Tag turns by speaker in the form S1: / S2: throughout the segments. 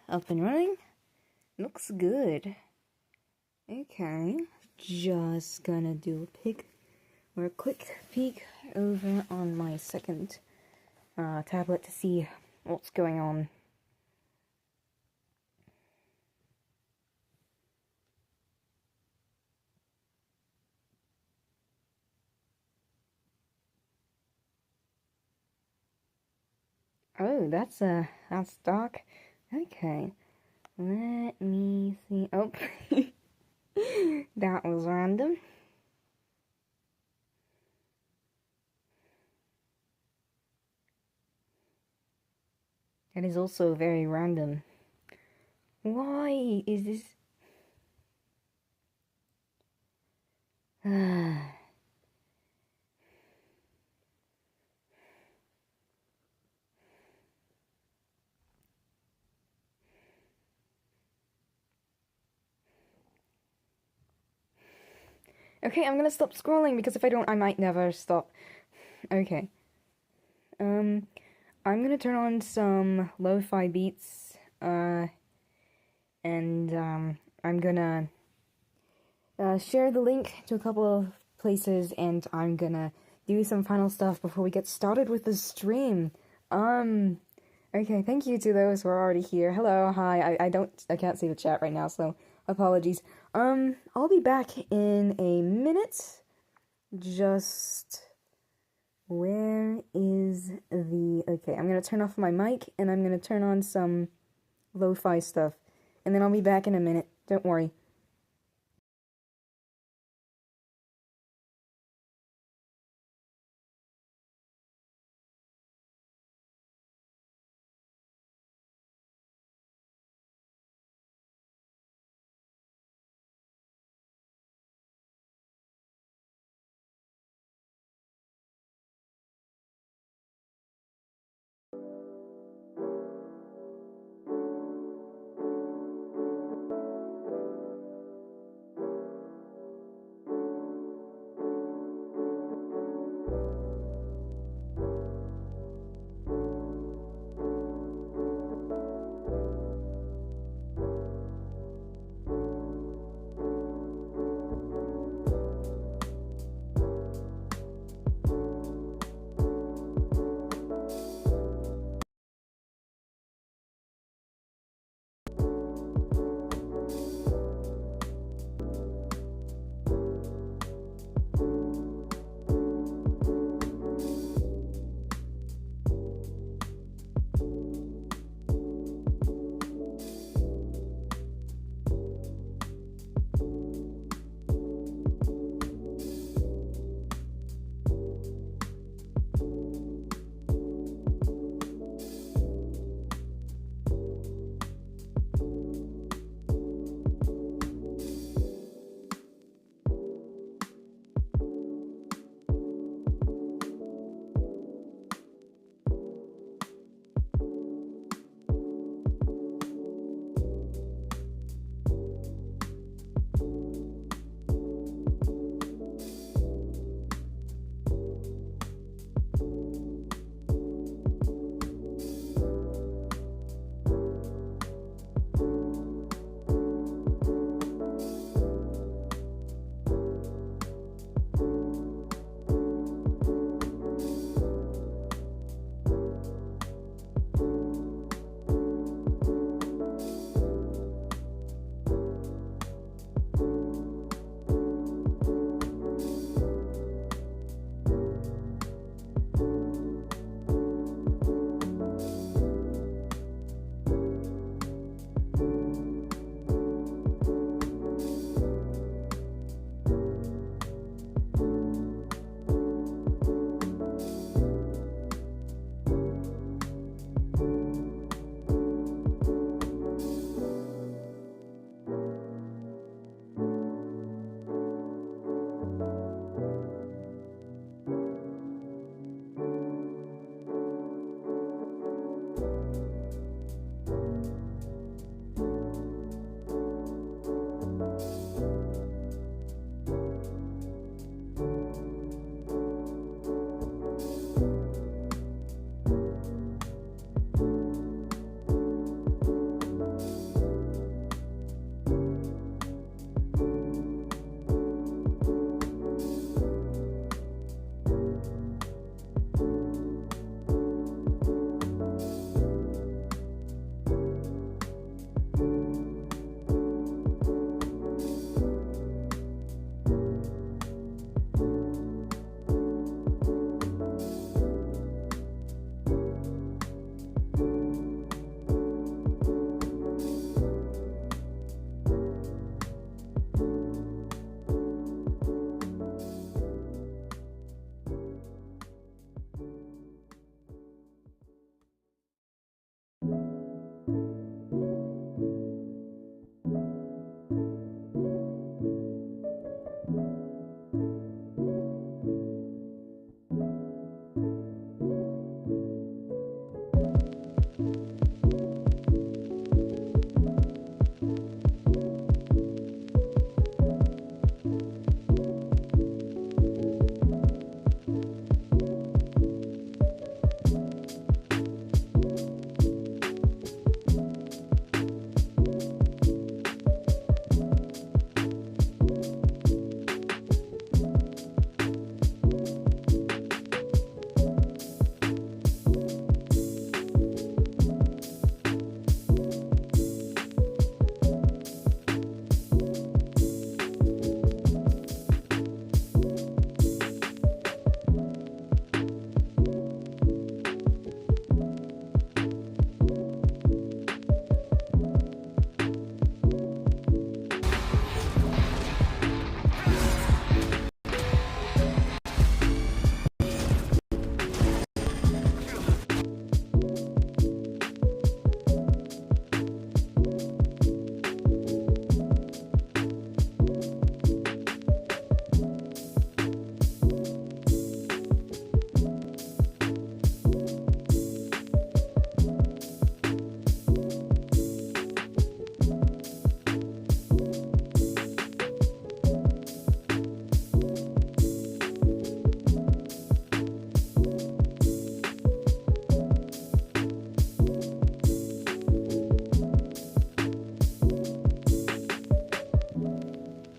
S1: up and running. Looks good. Okay, just gonna do a quick peek over on my second tablet to see what's going on. Oh, that's dark. Okay, let me see. Oh, that was random. That is also very random. Why is this? Okay, I'm gonna stop scrolling because if I don't, I might never stop. Okay. I'm gonna turn on some lo-fi beats, and I'm gonna share the link to a couple of places, and I'm gonna do some final stuff before we get started with the stream. Okay, thank you to those who are already here. Hello, hi. I can't see the chat right now, so apologies. I'll be back in a minute. Just where is the... Okay, I'm gonna turn off my mic, and I'm gonna turn on some lo-fi stuff, and then I'll be back in a minute. Don't worry.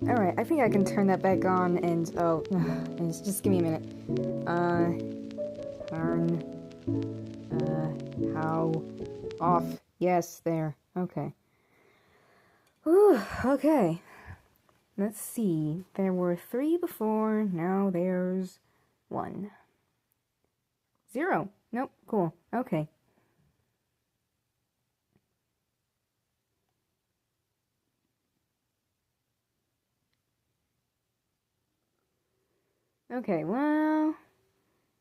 S1: Alright, I think I can turn that back on and, oh, just give me a minute. Turn, how off. Yes, there. Okay. Whew, okay. Let's see. There were 3 before, now there's 1. 0. Nope, cool. Okay. Okay, well,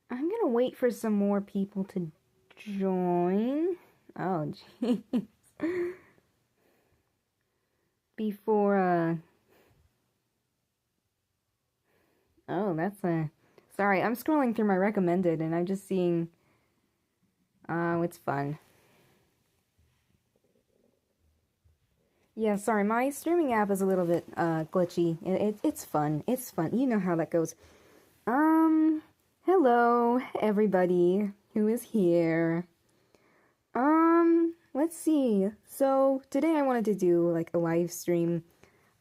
S1: I'm gonna wait for some more people to join. Oh, jeez. Before, oh, that's sorry, I'm scrolling through my recommended and I'm just seeing, oh, it's fun. Yeah, sorry, my streaming app is a little bit, glitchy. It's fun. It's fun. You know how that goes. Hello, everybody who is here. Let's see. So, today I wanted to do, like, a live stream,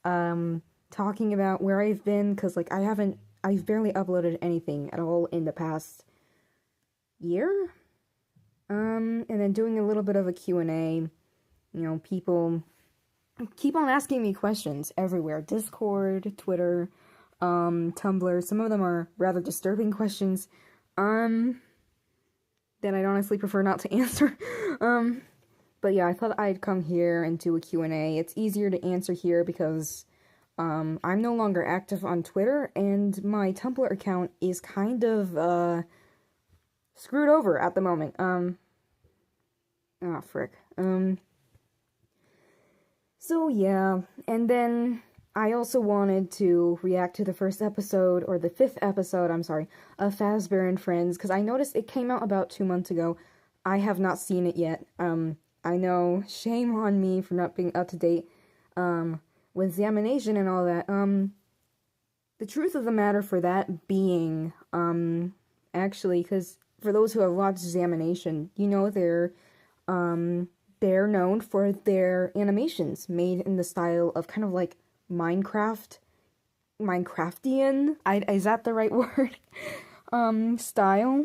S1: talking about where I've been, because, like, I've barely uploaded anything at all in the past year. And then doing a little bit of a Q&A. You know, people keep on asking me questions everywhere. Discord, Twitter, Tumblr. Some of them are rather disturbing questions, that I'd honestly prefer not to answer. But yeah, I thought I'd come here and do a Q&A. It's easier to answer here because, I'm no longer active on Twitter, and my Tumblr account is kind of, screwed over at the moment. Frick. So yeah, and then I also wanted to react to the first episode, or the 5th episode, I'm sorry, of FAZBEAR and Friends, because I noticed it came out about 2 months ago. I have not seen it yet. I know, shame on me for not being up to date, with ZAMINATION and all that. The truth of the matter for that being, actually, because for those who have watched ZAMINATION, you know they're known for their animations made in the style of kind of like Minecraftian, is that the right word? Style.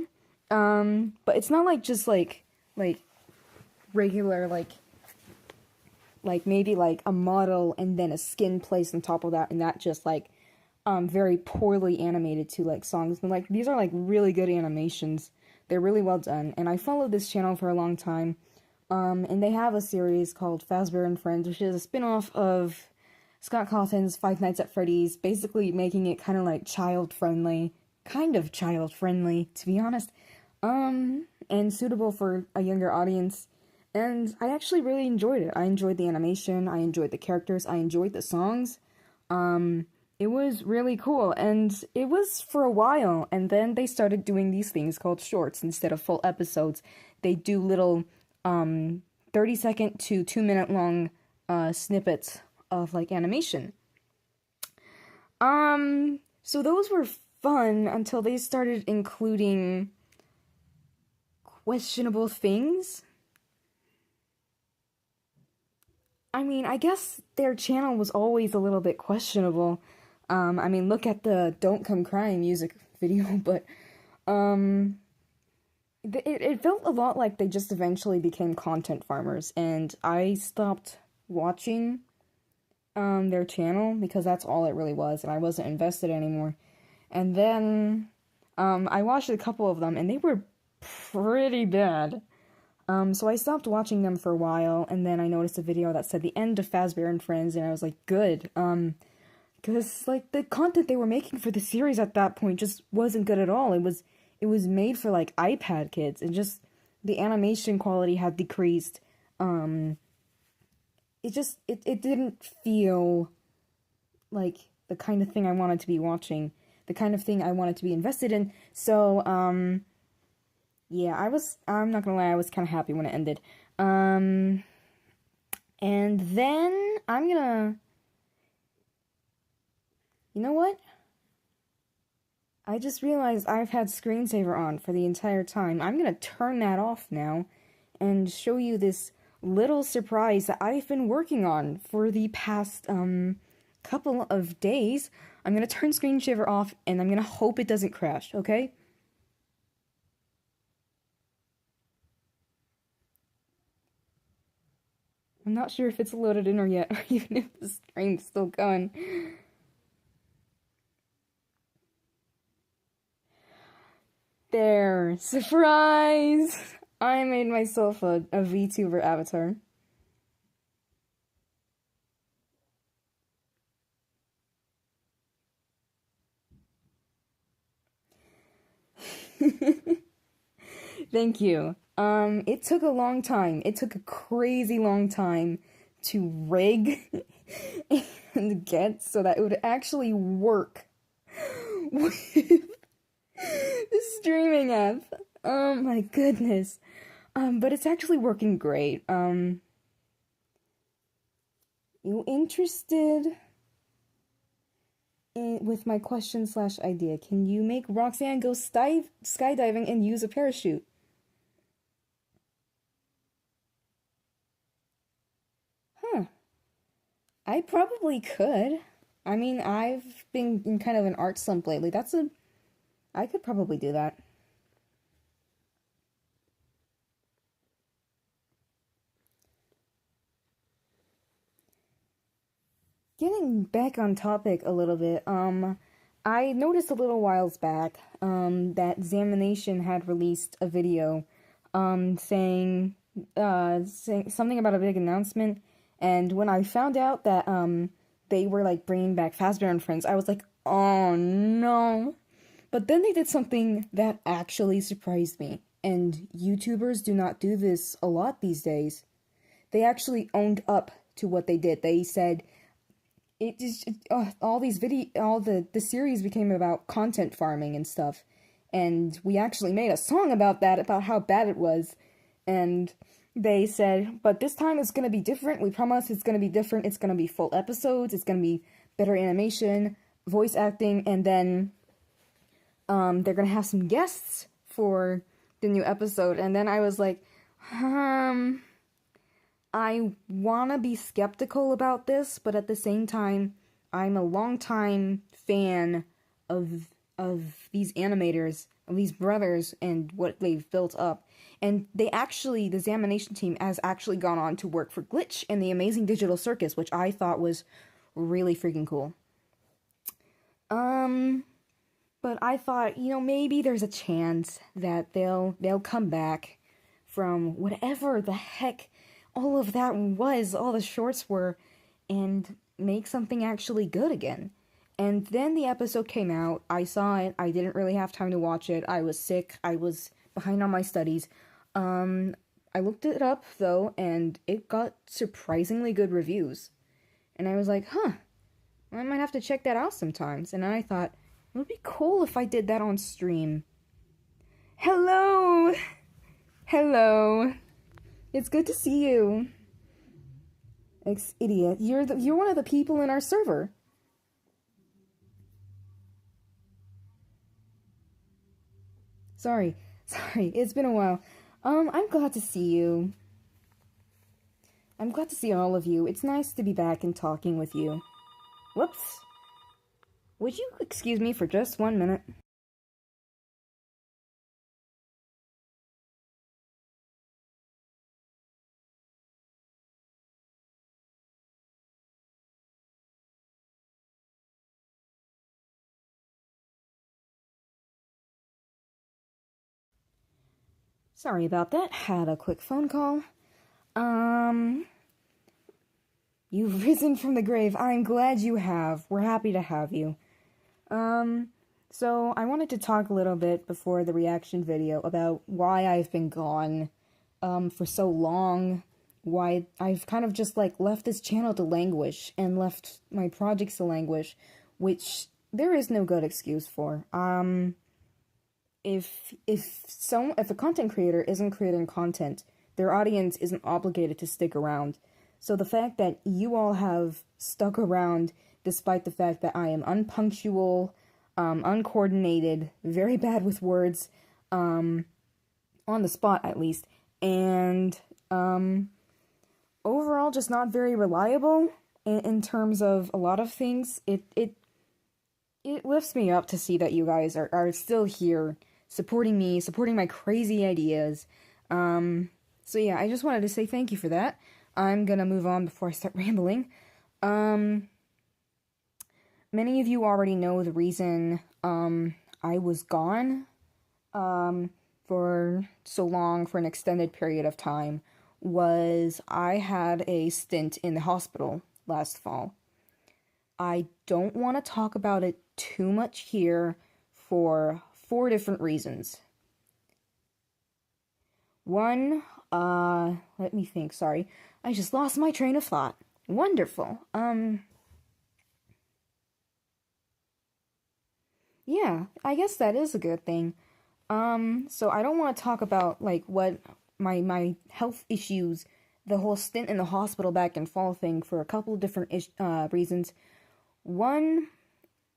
S1: But it's not like just like regular, like maybe like a model and then a skin placed on top of that, and that just like, very poorly animated to like songs. But like, these are like really good animations. They're really well done, and I followed this channel for a long time. And they have a series called FAZBEAR and Friends, which is a spin-off of Scott Cawthon's Five Nights at Freddy's, basically making it kind of like child-friendly, to be honest, and suitable for a younger audience. And I actually really enjoyed it. I enjoyed the animation, I enjoyed the characters, I enjoyed the songs. It was really cool, and it was for a while, and then they started doing these things called shorts instead of full episodes. They do little 30-second to 2-minute long snippets of like animation. So those were fun until they started including questionable things. I mean, I guess their channel was always a little bit questionable. I mean, look at the Don't Come Crying music video, but it felt a lot like they just eventually became content farmers, and I stopped watching their channel because that's all it really was, and I wasn't invested anymore. And then I watched a couple of them, and they were pretty bad. So I stopped watching them for a while, and then I noticed a video that said the end of FAZBEAR and Friends, and I was like, good. Because like the content they were making for the series at that point just wasn't good at all. It was made for like iPad kids, and just the animation quality had decreased. It didn't feel like the kind of thing I wanted to be watching, the kind of thing I wanted to be invested in. So yeah, I'm not gonna lie, I was kind of happy when it ended. And then I'm gonna, you know what? I just realized I've had screensaver on for the entire time. I'm gonna turn that off now and show you this little surprise that I've been working on for the past, couple of days, I'm gonna turn screen shaver off and I'm gonna hope it doesn't crash, okay? I'm not sure if it's loaded in or yet, or even if the stream's still going. There, surprise! I made myself a VTuber avatar. Thank you. It took a long time. It took a crazy long time to rig and get so that it would actually work with the streaming app. Oh my goodness. But it's actually working great. You interested with my question slash idea? Can you make Roxanne go skydiving and use a parachute? Huh. I probably could. I mean, I've been in kind of an art slump lately. I could probably do that. Getting back on topic a little bit, I noticed a little whiles back, that ZAMINATION had released a video, saying something about a big announcement, and when I found out that, they were, like, bringing back FAZBEAR and Friends, I was like, oh no. But then they did something that actually surprised me, and YouTubers do not do this a lot these days. They actually owned up to what they did. They said, all the series became about content farming and stuff, and we actually made a song about that, about how bad it was, and they said, but this time it's gonna be different, we promise it's gonna be different, it's gonna be full episodes, it's gonna be better animation, voice acting, and then, they're gonna have some guests for the new episode, and then I was like, I wanna be skeptical about this, but at the same time, I'm a longtime fan of these animators, of these brothers, and what they've built up. And the ZAMINATION team has actually gone on to work for Glitch and the Amazing Digital Circus, which I thought was really freaking cool. But I thought, maybe there's a chance that they'll come back from whatever the heck all of that was, all the shorts were, and make something actually good again. And then the episode came out, I saw it, I didn't really have time to watch it, I was sick, I was behind on my studies. I looked it up, though, and it got surprisingly good reviews. And I was like, I might have to check that out sometimes. And I thought, it would be cool if I did that on stream. Hello! Hello! It's good to see you. Idiot, you're one of the people in our server. Sorry, it's been a while. I'm glad to see you. I'm glad to see all of you. It's nice to be back and talking with you. Whoops. Would you excuse me for just 1 minute? Sorry about that. Had a quick phone call. You've risen from the grave. I'm glad you have. We're happy to have you. So I wanted to talk a little bit before the reaction video about why I've been gone, for so long, why I've kind of just, like, left this channel to languish, and left my projects to languish, which there is no good excuse for. If a content creator isn't creating content, their audience isn't obligated to stick around. So the fact that you all have stuck around, despite the fact that I am unpunctual, uncoordinated, very bad with words, on the spot at least, and overall just not very reliable, in terms of a lot of things. It lifts me up to see that you guys are still here, supporting me, supporting my crazy ideas. So yeah, I just wanted to say thank you for that. I'm gonna move on before I start rambling. Many of you already know the reason, I was gone, for so long, for an extended period of time, was I had a stint in the hospital last fall. I don't want to talk about it too much here for 4 different reasons. One, let me think, sorry. I just lost my train of thought. Wonderful. Yeah, I guess that is a good thing. So I don't want to talk about, like, what my health issues, the whole stint in the hospital back in fall thing, for a couple of different reasons. One,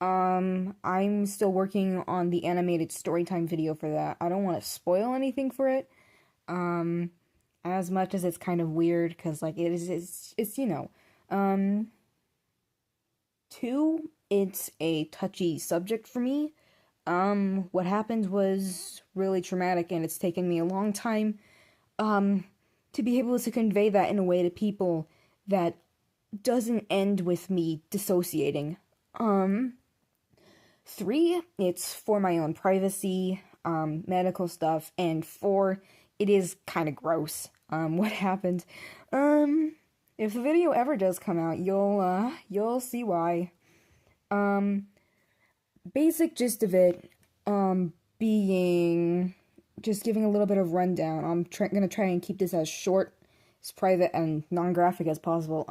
S1: I'm still working on the animated storytime video for that. I don't want to spoil anything for it, as much as it's kind of weird, because, like, it's you know. Two, it's a touchy subject for me. What happened was really traumatic, and it's taken me a long time, to be able to convey that in a way to people that doesn't end with me dissociating. Three, it's for my own privacy, medical stuff, and four, it is kind of gross, what happened. If the video ever does come out, you'll see why. Basic gist of it, being, just giving a little bit of rundown. I'm gonna try and keep this as short, as private, and non-graphic as possible.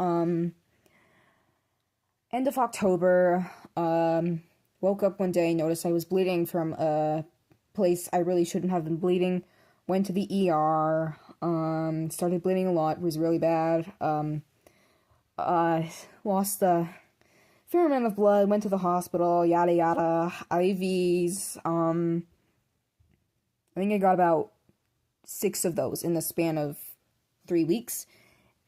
S1: End of October, woke up one day, noticed I was bleeding from a place I really shouldn't have been bleeding, went to the ER, started bleeding a lot, was really bad, lost a fair amount of blood, went to the hospital, yada yada, IVs, I think I got about 6 of those in the span of 3 weeks.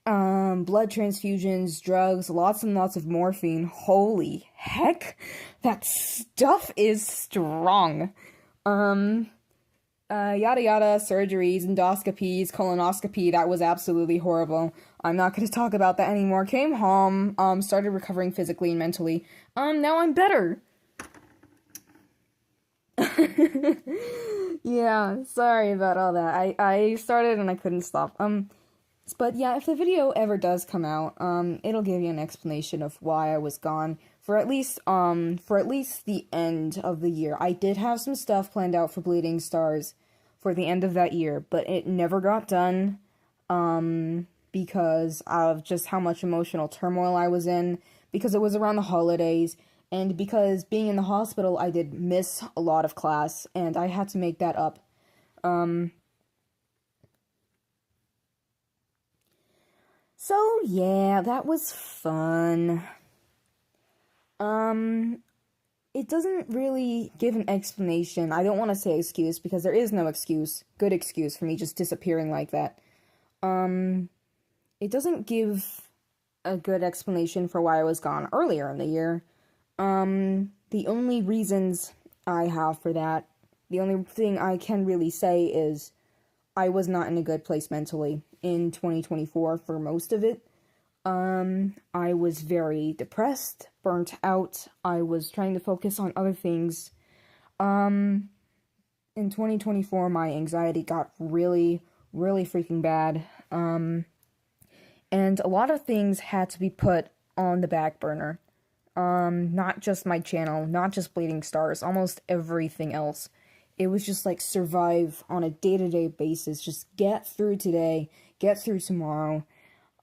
S1: Blood transfusions, drugs, lots and lots of morphine. Holy heck, that stuff is strong. Yada yada, surgeries, endoscopies, colonoscopy, that was absolutely horrible. I'm not gonna talk about that anymore. Came home, started recovering physically and mentally. Now I'm better. Yeah, sorry about all that. I started and I couldn't stop. But yeah, if the video ever does come out, it'll give you an explanation of why I was gone for at least the end of the year. I did have some stuff planned out for Bleeding Stars for the end of that year, but it never got done, because of just how much emotional turmoil I was in, because it was around the holidays, and because being in the hospital, I did miss a lot of class, and I had to make that up. So yeah, that was fun. It doesn't really give an explanation. I don't want to say excuse, because there is no good excuse for me just disappearing like that. It doesn't give a good explanation for why I was gone earlier in the year. The only reasons I have for that, the only thing I can really say is I was not in a good place mentally in 2024 for most of it. I was very depressed, burnt out. I was trying to focus on other things. In 2024, my anxiety got really, really freaking bad. And a lot of things had to be put on the back burner. Not just my channel, not just Bleeding Stars, almost everything else. It was just like survive on a day-to-day basis. Just get through today, get through tomorrow.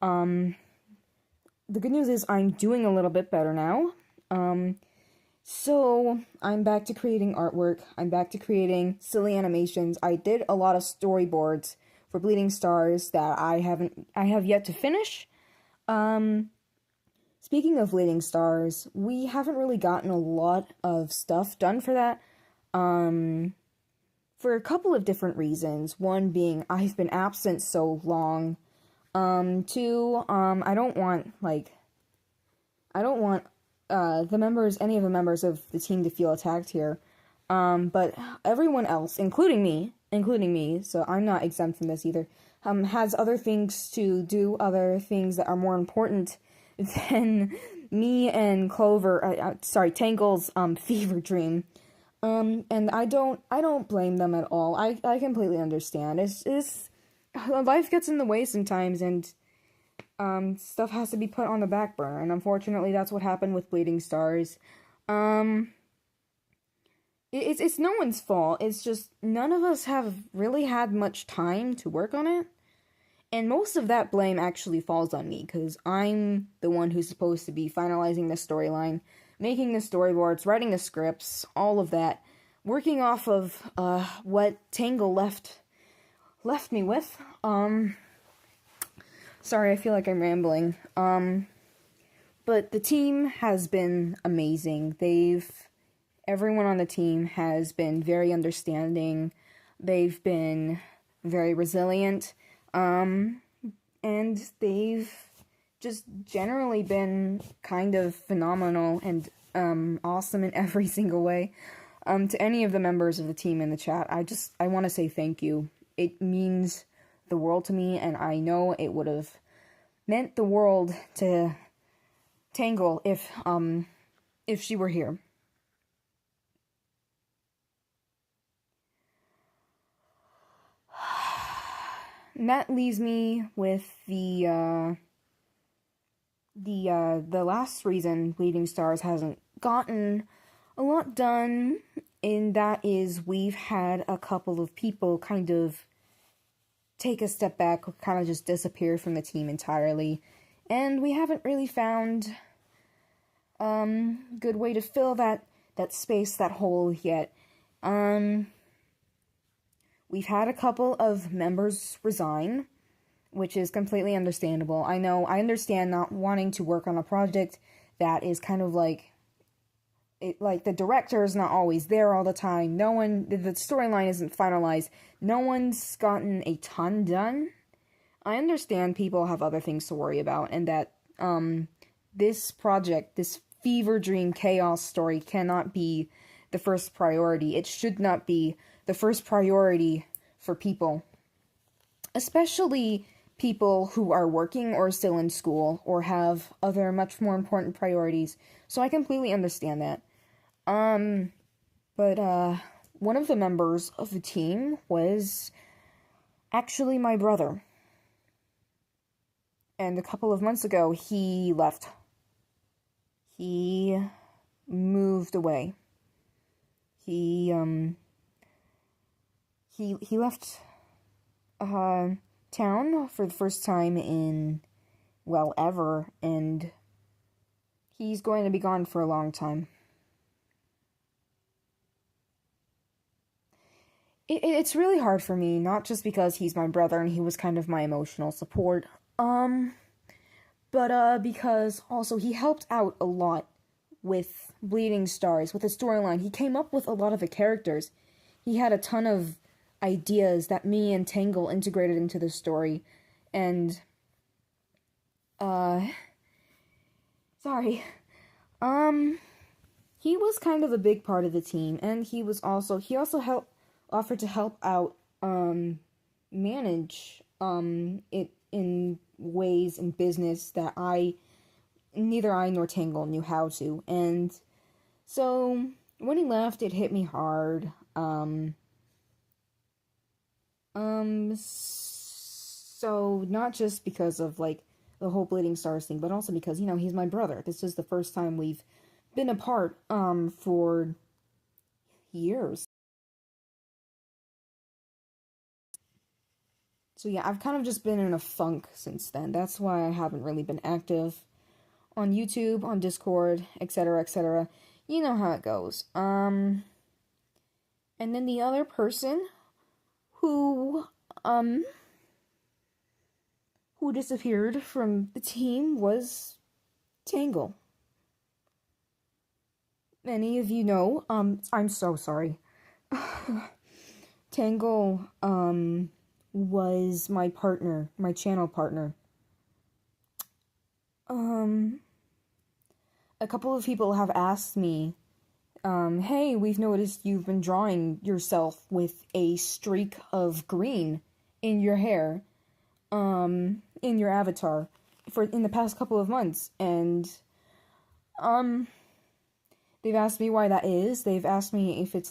S1: The good news is I'm doing a little bit better now. So I'm back to creating artwork. I'm back to creating silly animations. I did a lot of storyboards for Bleeding Stars that I have yet to finish. Speaking of Bleeding Stars, we haven't really gotten a lot of stuff done for that. For a couple of different reasons. One being I've been absent so long. Two, I don't want, like, I don't want any of the members of the team to feel attacked here. But everyone else, including me, so I'm not exempt from this either, has other things to do, other things that are more important than me and Tangle's fever dream. And I don't blame them at all. I completely understand. It's life gets in the way sometimes, and stuff has to be put on the back burner, and unfortunately that's what happened with Bleeding Stars. It's no one's fault. It's just none of us have really had much time to work on it. And most of that blame actually falls on me, because I'm the one who's supposed to be finalizing the storyline, making the storyboards, writing the scripts, all of that, working off of what Tangle left me with. Sorry, I feel like I'm rambling. But the team has been amazing. Everyone on the team has been very understanding. They've been very resilient. And they've just generally been kind of phenomenal and awesome in every single way. To any of the members of the team in the chat, I want to say thank you. It means the world to me, and I know it would have meant the world to Tangle if she were here. And that leaves me with the last reason Bleeding Stars hasn't gotten a lot done, and that is we've had a couple of people kind of take a step back, kind of just disappear from the team entirely, and we haven't really found good way to fill that space, that hole yet. We've had a couple of members resign, which is completely understandable. I understand not wanting to work on a project that is kind of like the director is not always there all the time. The storyline isn't finalized. No one's gotten a ton done. I understand people have other things to worry about, and that this project, this fever dream chaos story, cannot be the first priority. It should not be the first priority for people, especially people who are working or still in school or have other much more important priorities. So I completely understand that. But one of the members of the team was actually my brother. And a couple of months ago, he left. He moved away. He left town for the first time in, well, ever, and he's going to be gone for a long time. It's really hard for me, not just because he's my brother and he was kind of my emotional support, but because also he helped out a lot with Bleeding Stars, with the storyline. He came up with a lot of the characters. He had a ton of ideas that me and Tangle integrated into the story, and, sorry, he was kind of a big part of the team, and he also offered to help out, manage, it in ways in business that neither I nor Tangle knew how to, and so when he left, it hit me hard. So not just because of, like, the whole Bleeding Stars thing, but also because, he's my brother. This is the first time we've been apart, for years. So yeah, I've kind of just been in a funk since then. That's why I haven't really been active on YouTube, on Discord, etc., etc. You know how it goes. And then the other person who disappeared from the team was Tangle. Many of you know, I'm so sorry. Tangle, was my partner, my channel partner. a couple of people have asked me, hey, we've noticed you've been drawing yourself with a streak of green in your hair, in your avatar, in the past couple of months, and, they've asked me why that is. They've asked me if it's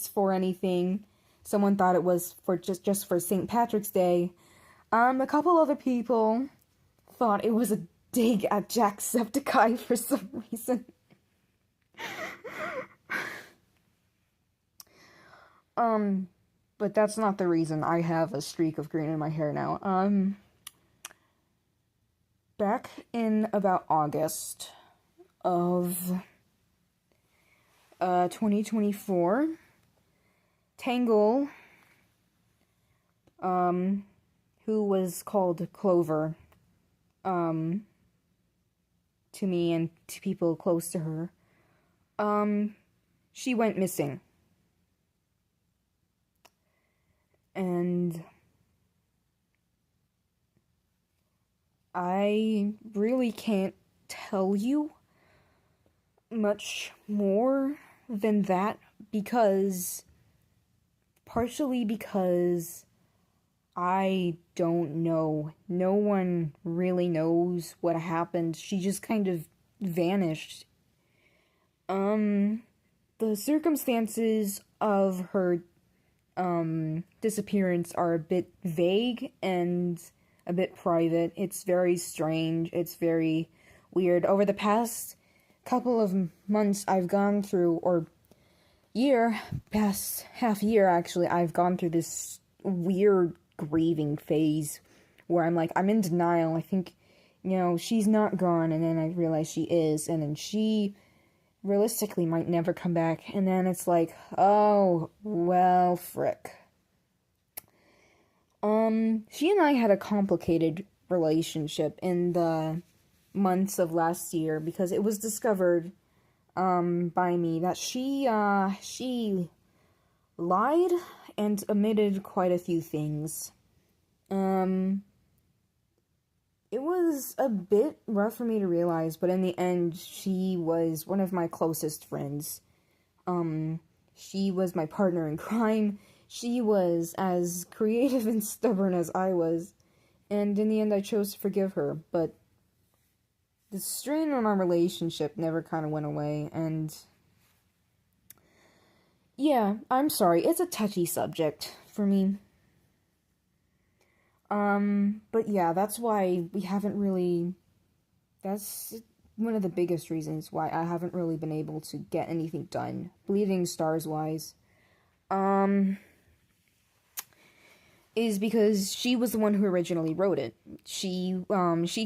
S1: for anything. Someone thought it was for just for St. Patrick's Day. A couple other people thought it was a dig at Jacksepticeye for some reason. But that's not the reason I have a streak of green in my hair now. Back in about August of 2024, Tangle, who was called Clover, to me and to people close to her, she went missing. And I really can't tell you much more than that partially because I don't know. No one really knows what happened. She just kind of vanished. The circumstances of her disappearance are a bit vague and a bit private. It's very strange. It's very weird. Over the past couple of months I've gone through, past half year actually, I've gone through this weird grieving phase where I'm in denial. I think, she's not gone, and then I realize she is, and then she realistically might never come back, and then it's like, oh, well, frick. She and I had a complicated relationship in the months of last year because it was discovered, by me that she lied and omitted quite a few things. It was a bit rough for me to realize, but in the end, she was one of my closest friends. She was my partner in crime. She was as creative and stubborn as I was, and in the end, I chose to forgive her, but the strain on our relationship never kind of went away, and yeah, I'm sorry, it's a touchy subject for me. But yeah, that's why that's one of the biggest reasons why I haven't really been able to get anything done, Bleeding Stars wise, is because she was the one who originally wrote it. She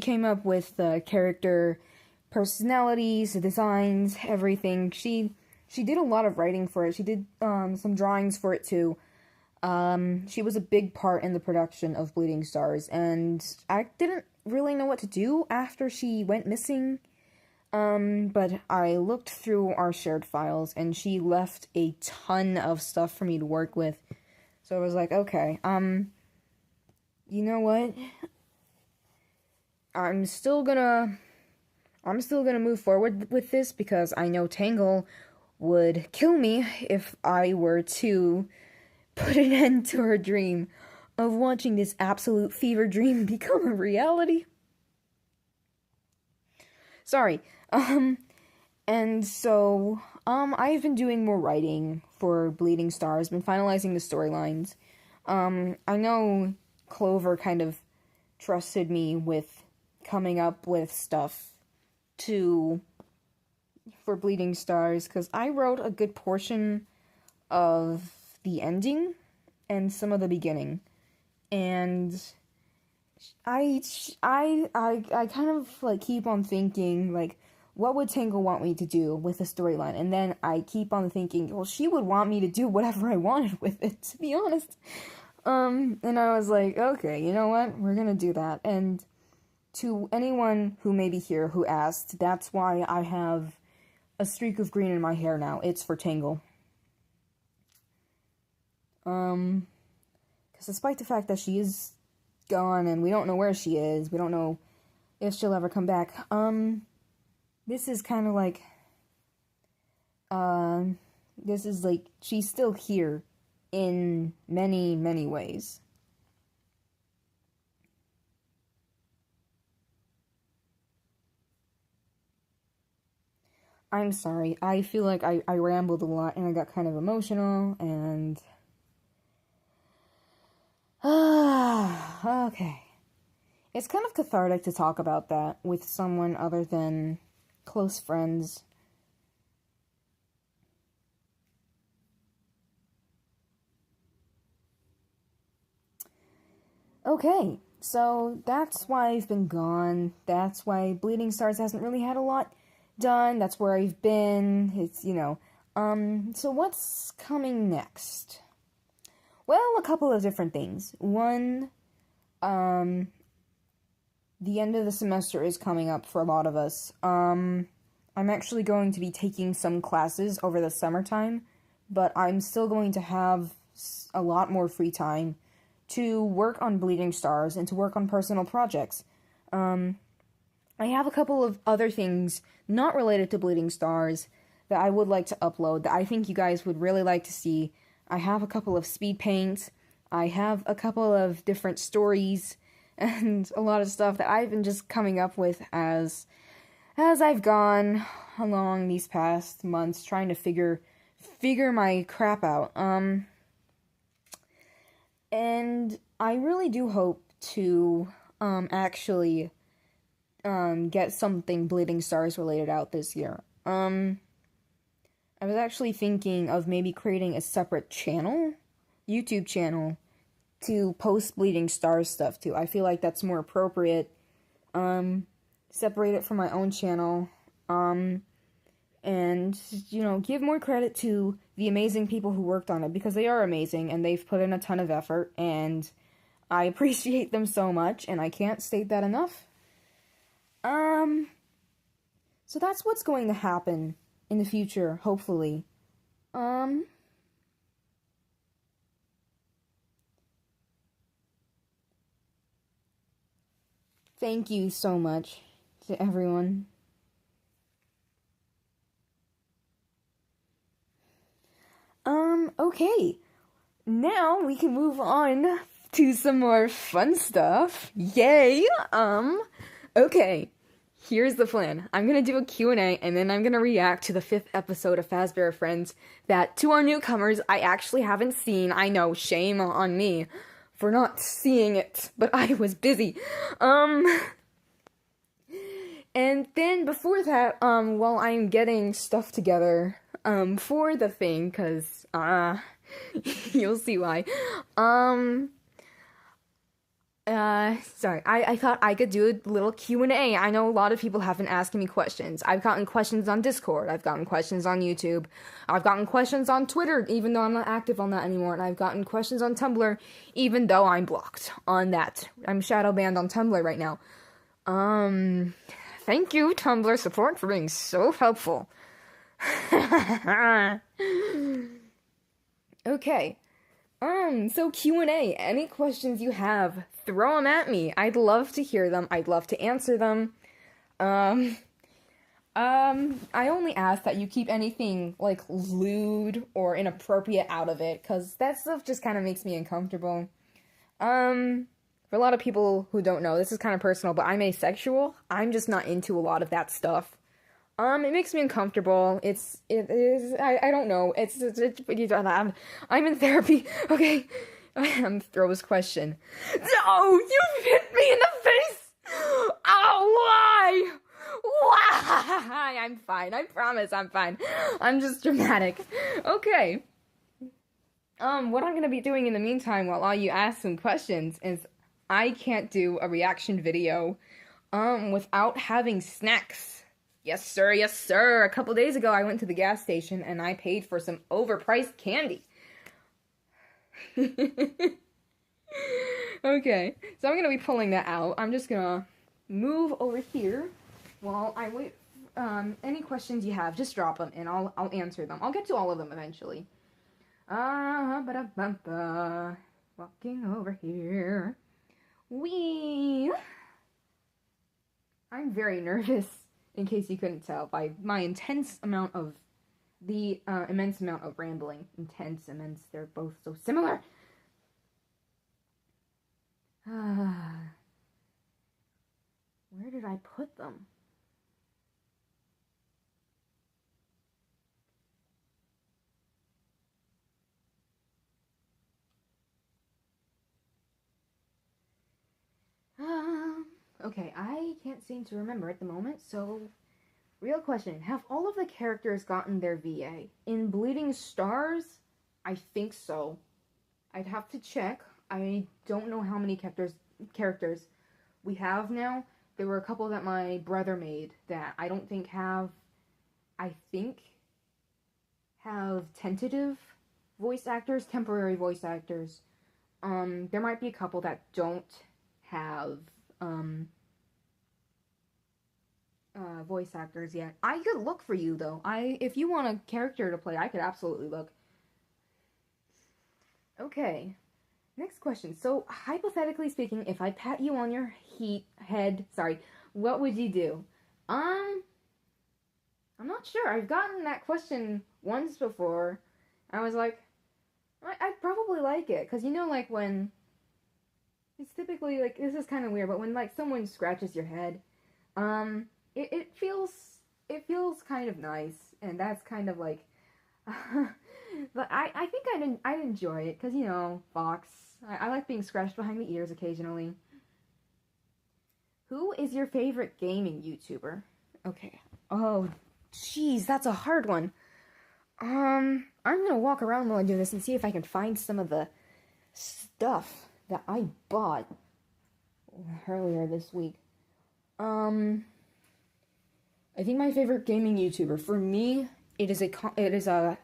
S1: came up with the character personalities, the designs, everything. She did a lot of writing for it. She did, some drawings for it too. She was a big part in the production of Bleeding Stars, and I didn't really know what to do after she went missing, but I looked through our shared files, and she left a ton of stuff for me to work with, so I was like, okay, you know what, I'm still gonna move forward with this, because I know Tangle would kill me if I were to put an end to her dream of watching this absolute fever dream become a reality. Sorry. And so, I've been doing more writing for Bleeding Stars, been finalizing the storylines. I know Clover kind of trusted me with coming up with stuff for Bleeding Stars, because I wrote a good portion of the ending and some of the beginning, and I kind of like keep on thinking, like, what would Tangle want me to do with the storyline? And then I keep on thinking, well, she would want me to do whatever I wanted with it, to be honest. And I was like, okay, you know what, we're gonna do that. And to anyone who may be here who asked, that's why I have a streak of green in my hair now. It's for Tangle. Because despite the fact that she is gone and we don't know where she is, we don't know if she'll ever come back, this is kind of like, this is like, she's still here in many, many ways. I'm sorry, I feel like I rambled a lot and I got kind of emotional, and... okay. It's kind of cathartic to talk about that with someone other than close friends. Okay, so that's why I've been gone. That's why Bleeding Stars hasn't really had a lot done. That's where I've been. It's, you know. So what's coming next? Well, a couple of different things. One, the end of the semester is coming up for a lot of us. I'm actually going to be taking some classes over the summertime, but I'm still going to have a lot more free time to work on Bleeding Stars and to work on personal projects. I have a couple of other things not related to Bleeding Stars that I would like to upload that I think you guys would really like to see. I have a couple of speed paints, I have a couple of different stories, and a lot of stuff that I've been just coming up with as I've gone along these past months, trying to figure my crap out. And I really do hope to actually get something Bleeding Stars related out this year. I was actually thinking of maybe creating a separate channel, YouTube channel, to post Bleeding Stars stuff to. I feel like that's more appropriate. Separate it from my own channel. And, you know, give more credit to the amazing people who worked on it, because they are amazing, and they've put in a ton of effort, and I appreciate them so much, and I can't state that enough. So that's what's going to happen in the future, hopefully. Thank you so much to everyone. Okay. Now we can move on to some more fun stuff. Yay! Okay. Here's the plan. I'm gonna do a Q&A, and then I'm gonna react to the 5th episode of FAZBEAR Friends that, to our newcomers, I actually haven't seen. I know, shame on me for not seeing it, but I was busy. And then before that, while I'm getting stuff together, for the thing, cause, you'll see why, sorry, I thought I could do a little Q&A. I know a lot of people have been asking me questions. I've gotten questions on Discord, I've gotten questions on YouTube, I've gotten questions on Twitter, even though I'm not active on that anymore, and I've gotten questions on Tumblr, even though I'm blocked on that. I'm shadow banned on Tumblr right now. Thank you, Tumblr support, for being so helpful. Okay. So Q&A. Any questions you have, throw them at me. I'd love to hear them. I'd love to answer them. I only ask that you keep anything, like, lewd or inappropriate out of it, because that stuff just kind of makes me uncomfortable. For a lot of people who don't know, this is kind of personal, but I'm asexual. I'm just not into a lot of that stuff. It makes me uncomfortable. I don't know. I'm in therapy. Okay. Throws question. No, you hit me in the face! Oh, why? Why? I'm fine. I promise I'm fine. I'm just dramatic. Okay. What I'm gonna be doing in the meantime while all you ask some questions is I can't do a reaction video, without having snacks. Yes, sir, yes, sir. A couple days ago, I went to the gas station and I paid for some overpriced candy. Okay, so I'm gonna be pulling that out. I'm just gonna move over here while I wait. Any questions you have, just drop them and I'll answer them. I'll get to all of them eventually. Walking over here. Wee! I'm very nervous. in case you couldn't tell by my immense amount of rambling. Intense, immense, they're both so similar. Where did I put them? Okay, I can't seem to remember at the moment, so real question, have all of the characters gotten their VA? In Bleeding Stars, I think so. I'd have to check. I don't know how many characters we have now. There were a couple that my brother made that I don't think have tentative voice actors, temporary voice actors. There might be a couple that don't have voice actors yet. I could look for you though. If you want a character to play, I could absolutely look. Okay. Next question. So, hypothetically speaking, if I pat you on your head, what would you do? I'm not sure. I've gotten that question once before. I was like, I'd probably like it, because like when it's typically like, this is kind of weird, but when like someone scratches your head, it feels kind of nice, and that's kind of like, but I think I'd enjoy it, because Fox. I like being scratched behind the ears occasionally. Who is your favorite gaming YouTuber? Okay. Oh, jeez, that's a hard one. I'm gonna walk around while I do this and see if I can find some of the stuff that I bought earlier this week. I think my favorite gaming YouTuber, for me, it is a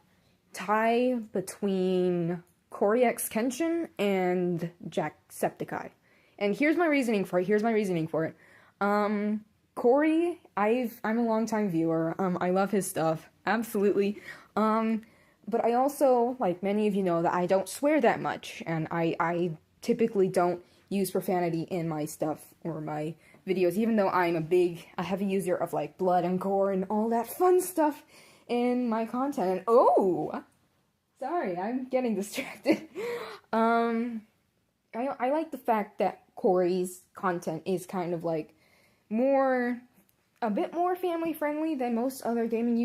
S1: tie between Corey X Kenshin and Jacksepticeye. And here's my reasoning for it. Corey, I'm a longtime viewer. I love his stuff. Absolutely. But I also, like many of you know, that I don't swear that much, and I typically don't use profanity in my stuff or my videos, even though I'm a heavy user of like blood and gore and all that fun stuff in my content. And sorry, I'm getting distracted. I like the fact that Corey's content is kind of like a bit more family friendly than most other gaming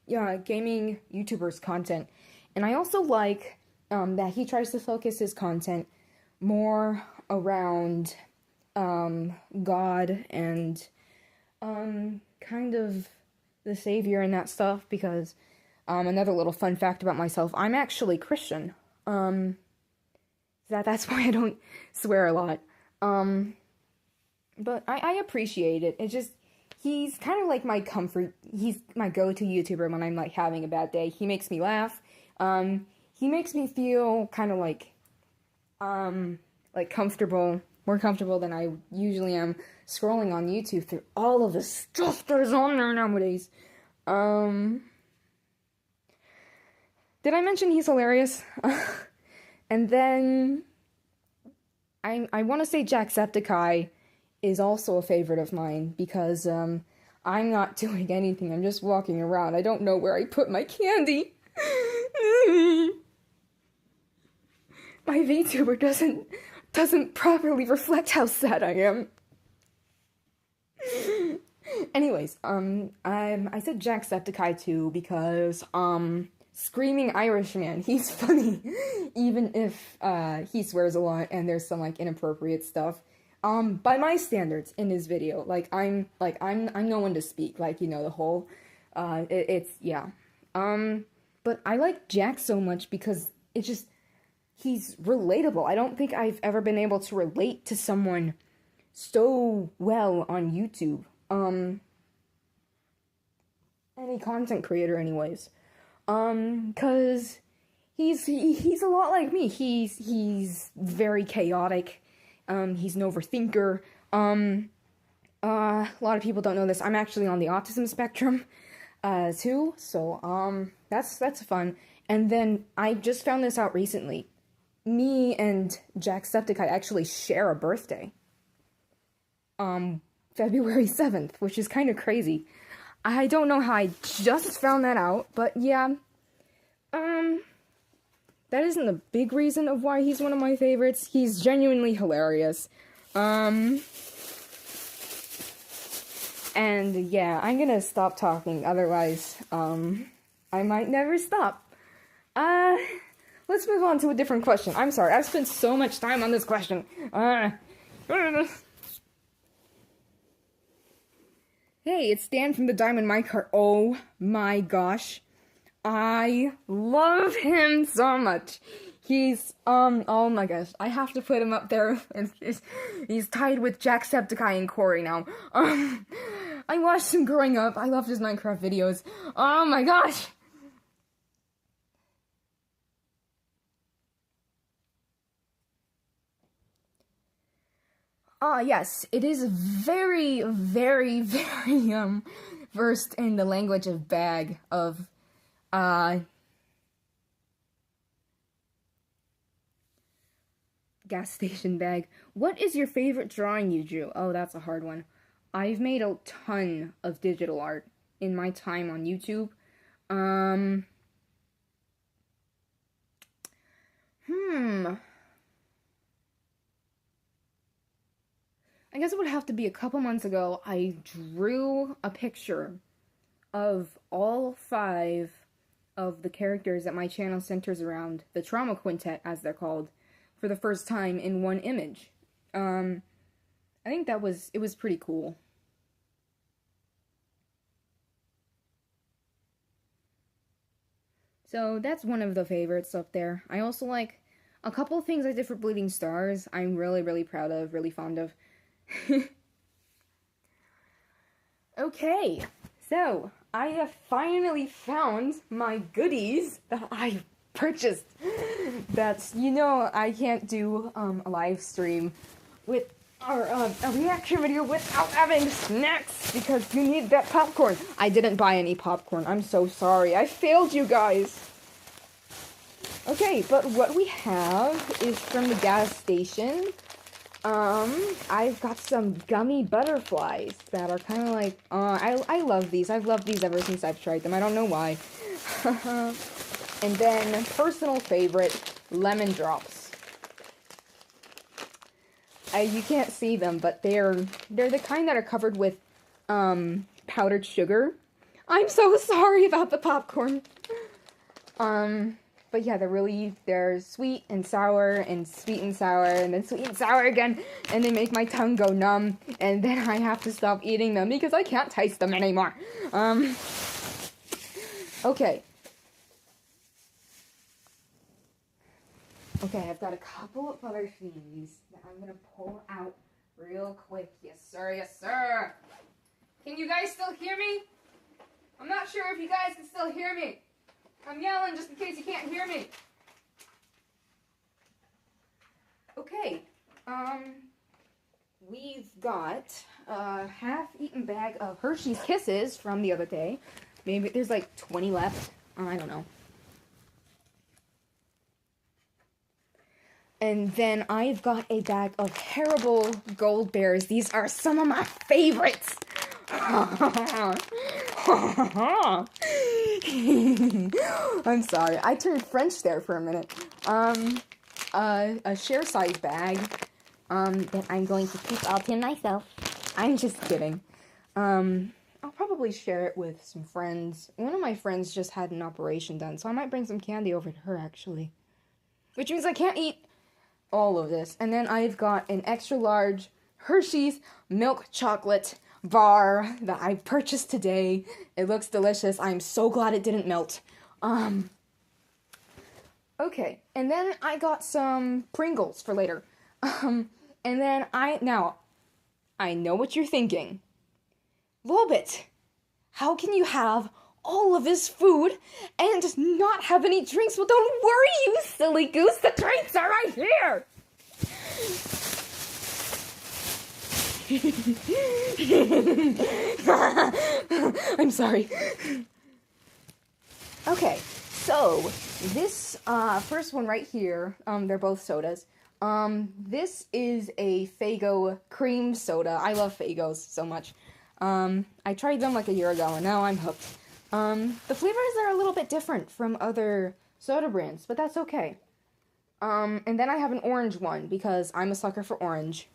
S1: YouTubers' content. And I also like that he tries to focus his content more around God and kind of the Savior and that stuff, because another little fun fact about myself, I'm actually Christian. That's why I don't swear a lot. But I appreciate it. It's just, he's kind of like my comfort. He's my go-to YouTuber when I'm like having a bad day. He makes me laugh. He makes me feel kind of like comfortable, more comfortable than I usually am scrolling on YouTube through all of the stuff there's on there nowadays. Did I mention he's hilarious? And then I want to say Jacksepticeye is also a favorite of mine, because I'm not doing anything. I'm just walking around. I don't know where I put my candy. My VTuber doesn't properly reflect how sad I am. Anyways, I said Jacksepticeye too because Screaming Irishman, he's funny, even if he swears a lot and there's some like inappropriate stuff. By my standards in his video, I'm no one to speak, the whole but I like Jack so much because he's relatable. I don't think I've ever been able to relate to someone so well on YouTube. Any content creator anyways. 'Cause he's a lot like me. He's very chaotic. He's an overthinker. A lot of people don't know this. I'm actually on the autism spectrum, too. So, that's fun. And then I just found this out recently. Me and Jacksepticeye actually share a birthday. February 7th, which is kind of crazy. I don't know how I just found that out, but yeah. That isn't a big reason of why he's one of my favorites. He's genuinely hilarious. And yeah, I'm gonna stop talking, otherwise, I might never stop. Let's move on to a different question. I'm sorry, I've spent so much time on this question. Hey, it's Dan from the Diamond Minecart. Oh my gosh. I love him so much. He's, oh my gosh, I have to put him up there. He's tied with Jacksepticeye and Corey now. I watched him growing up. I loved his Minecraft videos. Oh my gosh. Yes, it is very, very, very, versed in the language of bag, of, gas station bag. What is your favorite drawing you drew? Oh, that's a hard one. I've made a ton of digital art in my time on YouTube. I guess it would have to be a couple months ago. I drew a picture of all 5 of the characters that my channel centers around, the Trauma Quintet, as they're called, for the first time in one image. I think it was pretty cool. So that's one of the favorites up there. I also like a couple things I did for Bleeding Stars. I'm really, really proud of, really fond of. Okay, so I have finally found my goodies that I purchased. That's, you know, I can't do a live stream with or a reaction video without having snacks because you need that popcorn. I didn't buy any popcorn. I'm so sorry. I failed you guys. Okay, but what we have is from the gas station. I've got some gummy butterflies that are kind of like, I love these. I've loved these ever since I've tried them. I don't know why. And then, personal favorite, lemon drops. You can't see them, but they're the kind that are covered with, powdered sugar. I'm so sorry about the popcorn. But yeah, they're sweet and sour, and sweet and sour, and then sweet and sour again, and they make my tongue go numb, and then I have to stop eating them because I can't taste them anymore. Okay. Okay, I've got a couple of other things that I'm gonna pull out real quick. Yes, sir, yes, sir! Can you guys still hear me? I'm not sure if you guys can still hear me. I'm yelling just in case you can't hear me. Okay, we've got a half-eaten bag of Hershey's Kisses from the other day. Maybe there's like 20 left. I don't know. And then I've got a bag of Terrible Gold Bears. These are some of my favorites. I'm sorry, I turned French there for a minute. A share size bag, that I'm going to keep all to myself. I'm just kidding. I'll probably share it with some friends. One of my friends just had an operation done, so I might bring some candy over to her, actually. Which means I can't eat all of this. And then I've got an extra large Hershey's milk chocolate bar that I purchased today. It looks delicious. I'm so glad it didn't melt. Okay, and then I got some Pringles for later. And then I know what you're thinking. Lolbit, how can you have all of this food and not have any drinks? Well, don't worry, you silly goose. The drinks are right here. I'm sorry. Okay, so this first one right here, they're both sodas. This is a Faygo cream soda. I love Faygos so much. I tried them like a year ago, and now I'm hooked. The flavors are a little bit different from other soda brands, but that's okay. And then I have an orange one, because I'm a sucker for orange.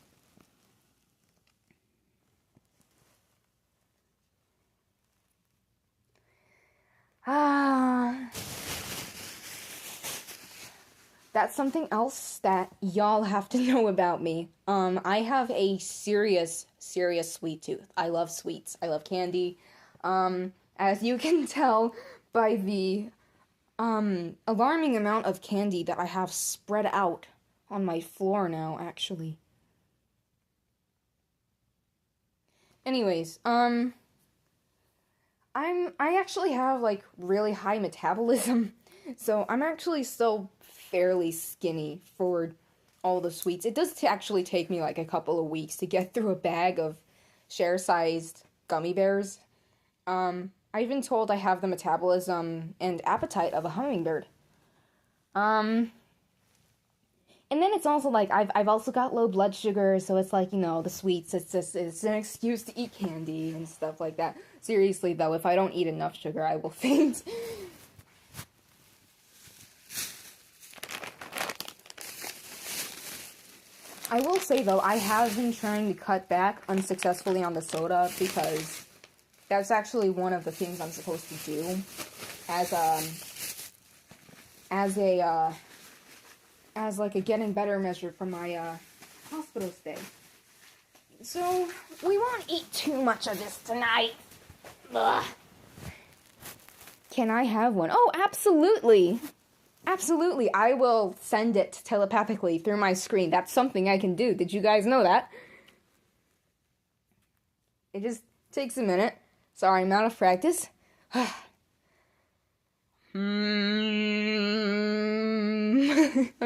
S1: That's something else that y'all have to know about me. I have a serious sweet tooth. I love sweets. I love candy. As you can tell by the, alarming amount of candy that I have spread out on my floor now, actually. Anyways, I actually have, like, really high metabolism, so I'm actually still fairly skinny for all the sweets. It does actually take me, like, a couple of weeks to get through a bag of share-sized gummy bears. I've been told I have the metabolism and appetite of a hummingbird. And then it's also like, I've also got low blood sugar, so it's like, you know, the sweets, it's an excuse to eat candy and stuff like that. Seriously, though, if I don't eat enough sugar, I will faint. I will say, though, I have been trying to cut back unsuccessfully on the soda, because that's actually one of the things I'm supposed to do as like a getting better measure for my hospital stay. So we won't eat too much of this tonight. Ugh. Can I have one? Oh, absolutely. Absolutely. I will send it telepathically through my screen. That's something I can do. Did you guys know that? It just takes a minute. Sorry, I'm out of practice. I'm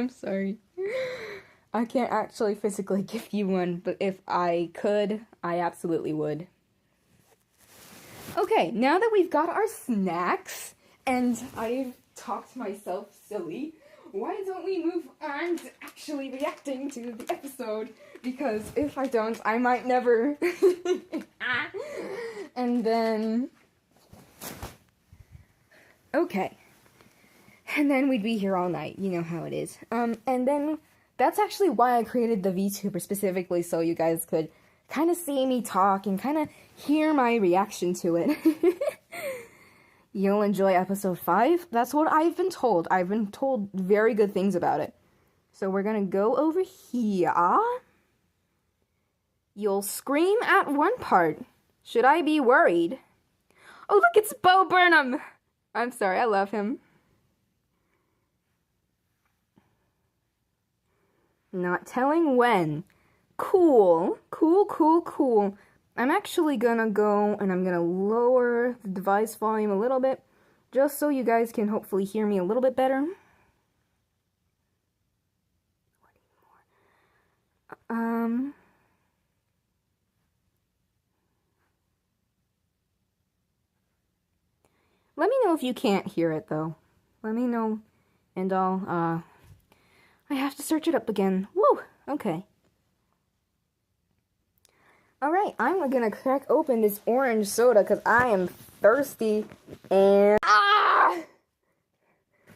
S1: sorry. I can't actually physically give you one, but if I could, I absolutely would. Okay, now that we've got our snacks, and I've talked myself silly, why don't we move on to actually reacting to the episode? Because if I don't, I might never. And then... Okay. And then we'd be here all night. You know how it is. And then that's actually why I created the VTuber specifically, so you guys could kind of see me talk and kind of hear my reaction to it. You'll enjoy episode 5? That's what I've been told. I've been told very good things about it. So we're gonna go over here. You'll scream at one part. Should I be worried? Oh, look, it's Bo Burnham! I'm sorry, I love him. Not telling when. Cool. Cool. I'm actually gonna go and I'm gonna lower the device volume a little bit, just so you guys can hopefully hear me a little bit better. Let me know if you can't hear it, though. Let me know, and I have to search it up again. Woo! Okay. Alright, I'm gonna crack open this orange soda, because I am thirsty, and... Ah!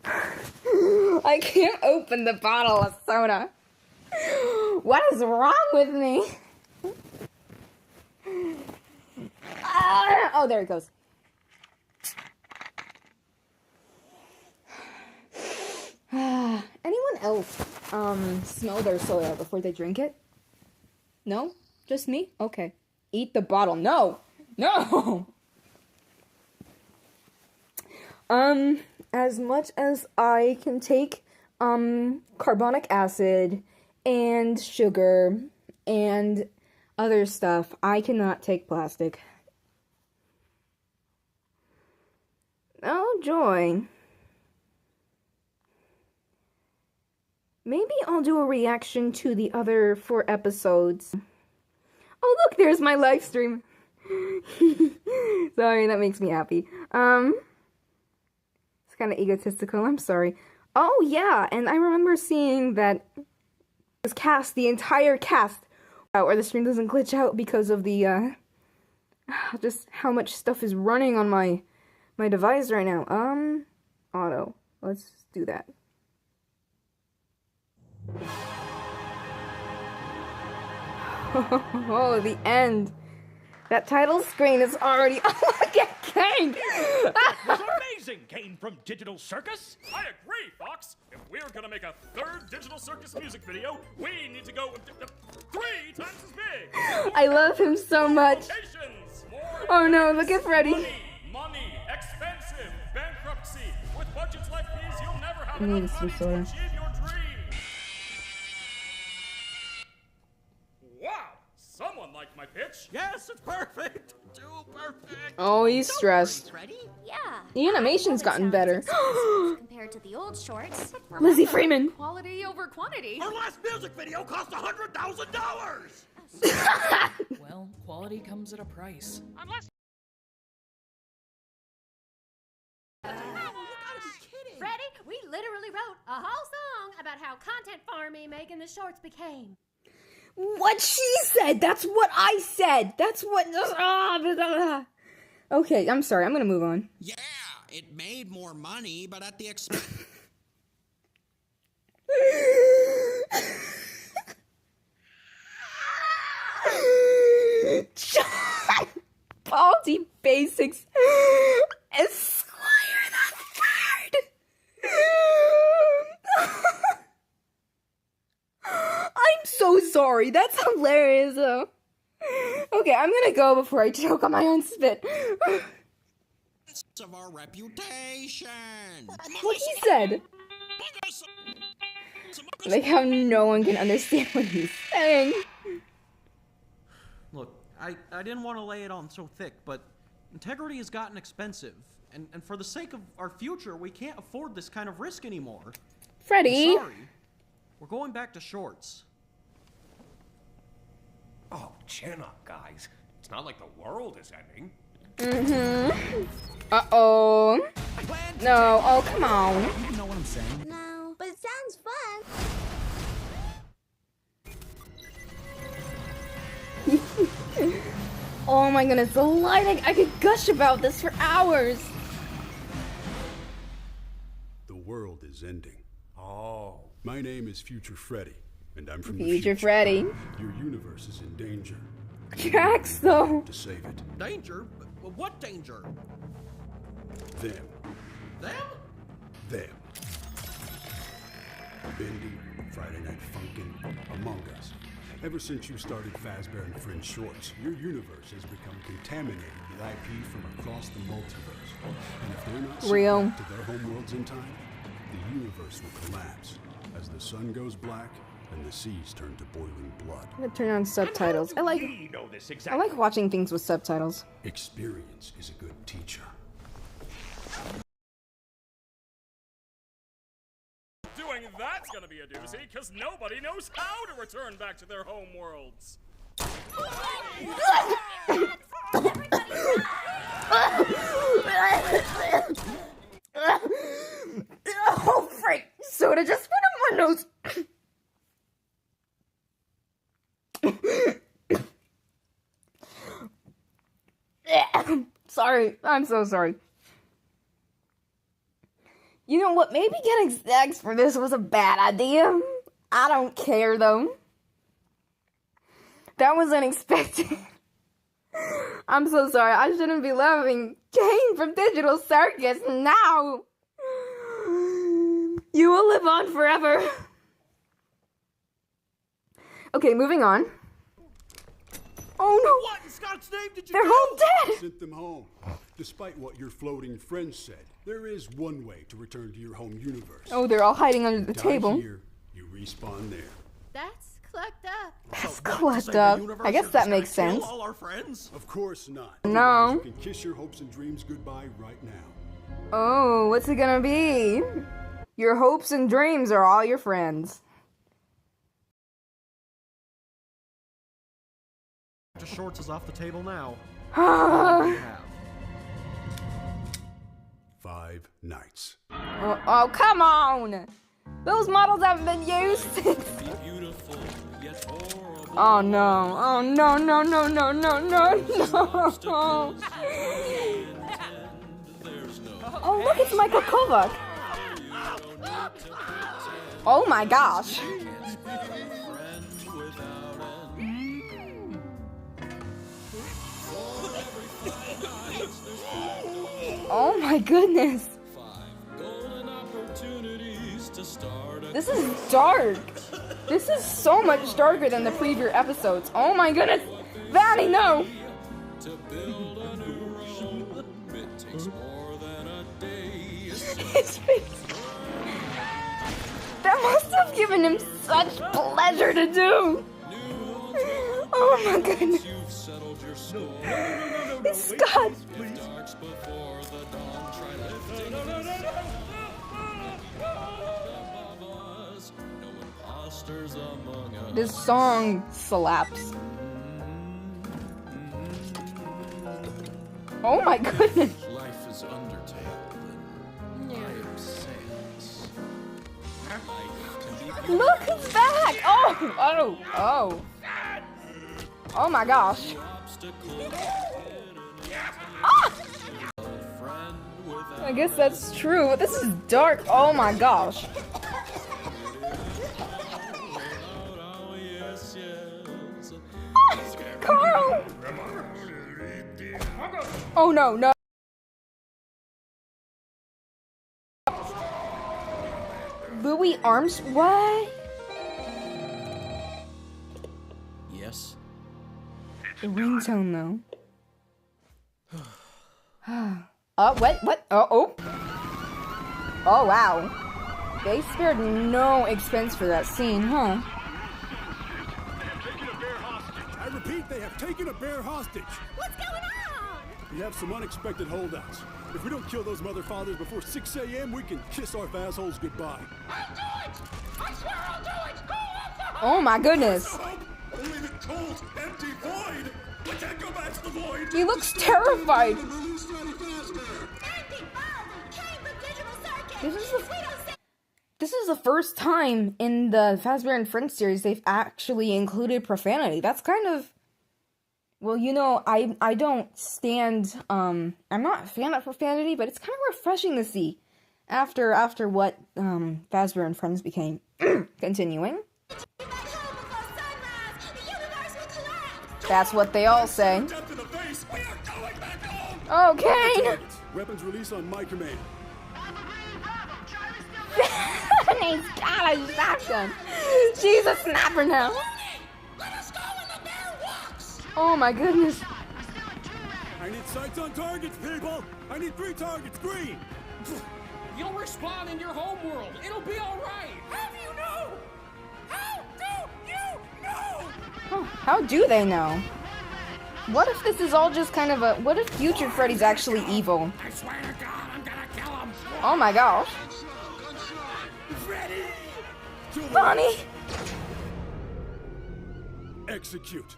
S1: I can't open the bottle of soda. What is wrong with me? Ah! Oh, there it goes. Anyone else smell their soda before they drink it? No? Just me? Okay. Eat the bottle. No! As much as I can take carbonic acid and sugar and other stuff, I cannot take plastic. Oh, joy. Maybe I'll do a reaction to the other 4 episodes. Oh, look, there's my live stream. Sorry, that makes me happy. It's kind of egotistical, I'm sorry. Oh, yeah, and I remember seeing that This cast, the entire cast, or the stream doesn't glitch out because of the, just how much stuff is running on my device right now. Auto. Let's do that. Oh, the end. That title screen is already. Oh, look at Kane!
S2: That's amazing, Kane from Digital Circus. I agree, Fox. If we're gonna make a third Digital Circus music video, we need to go 3 times as big.
S1: I love him so much. Oh no, look at Freddy.
S2: Money, expensive, bankruptcy. With budgets like these, you'll never have
S1: I need
S2: enough
S1: some
S2: money to
S1: soda.
S2: achieve your dream. Wow, someone liked my pitch.
S3: Yes, it's perfect. Too perfect.
S1: Oh, he's stressed.
S4: Ready? Yeah.
S1: The animation's gotten better.
S4: Compared to the old shorts.
S1: Lizzie Freeman.
S5: Quality over quantity.
S3: Our last music video cost $100,000.
S6: Well, quality comes at a price.
S5: Freddie, we literally wrote a whole song about how content farming making the shorts became.
S1: What she said. That's what I said. That's what. Okay, I'm sorry. I'm gonna move on.
S7: Yeah, it made more money, but at the expense.
S1: Baldy Basics. Esquire the Third. I'm so sorry. That's hilarious. Okay, I'm gonna go before I choke on my own spit.
S7: Of our reputation.
S1: What he said. Like how no one can understand what he's saying.
S3: Look, I didn't want to lay it on so thick, but integrity has gotten expensive. And for the sake of our future, we can't afford this kind of risk anymore.
S1: Freddy.
S3: I'm sorry. We're going back to shorts.
S2: Oh, chin up, guys. It's not like the world is ending.
S1: Uh-oh. No, oh, come on.
S3: You know what I'm saying?
S4: No, but it sounds fun.
S1: Oh my goodness, the lighting. I could gush about this for hours.
S8: The world is ending.
S2: Oh.
S8: My name is Future Freddy, and I'm from the
S1: Future
S8: future.
S1: Freddy.
S8: Your universe is in danger.
S1: Jax, though.
S8: To save it.
S3: Danger? What danger?
S8: Them.
S3: Them?
S8: Them. Bendy, Friday Night Funkin', Among Us. Ever since you started FAZBEAR and Fringe Shorts, your universe has become contaminated with IP from across the multiverse. And if they're not
S1: Real.
S8: sent back to their homeworlds in time, the universe will collapse as the sun goes black and the seas turn to boiling blood.
S1: I'm gonna turn on subtitles. I
S2: We know this exactly.
S1: like watching things with subtitles.
S8: Experience is a good teacher.
S2: Doing that's gonna be a doozy, because nobody knows how to return back to their home worlds.
S1: Oh, frick! Soda just went on my nose. Sorry, I'm so sorry. You know what? Maybe getting snacks for this was a bad idea. I don't care though. That was unexpected. I'm so sorry. I shouldn't be laughing. Kane from Digital Circus now. You will live on forever. Okay, moving on. Oh no!
S3: What in Scott's name did you
S1: They're
S3: do?
S1: all dead!
S8: Sent them home. Despite what your floating friends said, there is one way to return to your home universe.
S1: Oh, they're all hiding under the
S8: Die
S1: table.
S8: here, you respawn there.
S5: That's clucked up.
S1: That's
S3: To
S1: clucked
S3: save the
S1: up.
S3: universe,
S1: I guess
S3: you're
S1: that
S3: just gonna
S1: makes
S3: kill
S1: sense.
S3: all our friends?
S8: Of course not.
S1: No.
S8: Otherwise, you can kiss your hopes and dreams goodbye right now.
S1: Oh, what's it gonna be? Your hopes and dreams are all your friends.
S3: To shorts is off the table now.
S1: oh,
S3: We have.
S8: 5 nights.
S1: oh, come on! Those models haven't been used. Oh no! Oh no! No! No! No! No! No! No! Oh look, it's Michael Kovac. Oh my gosh! Oh my goodness! This is dark! This is so much darker than the previous episodes. Oh my goodness! Vanny, no! His face. That must have given him such pleasure to do! Oh my goodness! It's Scott! This song slaps. Oh my goodness!
S9: Life is undertale and I am sans.
S1: Look, it's back! Oh! Oh! Oh! Oh my gosh! Ah! I guess that's true. This is dark. Oh my gosh! Carl! Oh no, no. Louis Armstrong? What?
S9: Yes.
S1: The ringtone though. What? Oh. Oh wow. They spared no expense for that scene, huh?
S8: I repeat, they have taken a bear hostage.
S5: What's going on?
S8: We have some unexpected holdouts. If we don't kill those mother fathers before 6 a.m., we can kiss our assholes goodbye.
S5: I'll do it! I swear I'll do it! Who wants the hope?
S1: Oh my goodness.
S2: Only the cold, empty void! We can't go back to the void!
S1: He looks terrified. This is the first time in the FAZBEAR and Friends series they've actually included profanity. That's kind of, well, you know, I don't stand, I'm not a fan of profanity, but it's kind of refreshing to see after what FAZBEAR and Friends became. Continuing. That's what they all say. Okay.
S8: Weapons release on my command.
S1: He's got a shotgun. She's a snapper now. Oh my goodness.
S8: I need sights on targets, people. I need 3 targets, green.
S6: You'll respawn in your home world. It'll be all right.
S2: How do you know? How do you know?
S1: Oh, how do they know? What if this is all just kind of a... What if future Freddy's actually evil?
S2: I swear to God, I'm gonna kill him!
S1: Oh my gosh.
S2: Freddy!
S1: Bonnie!
S8: Execute.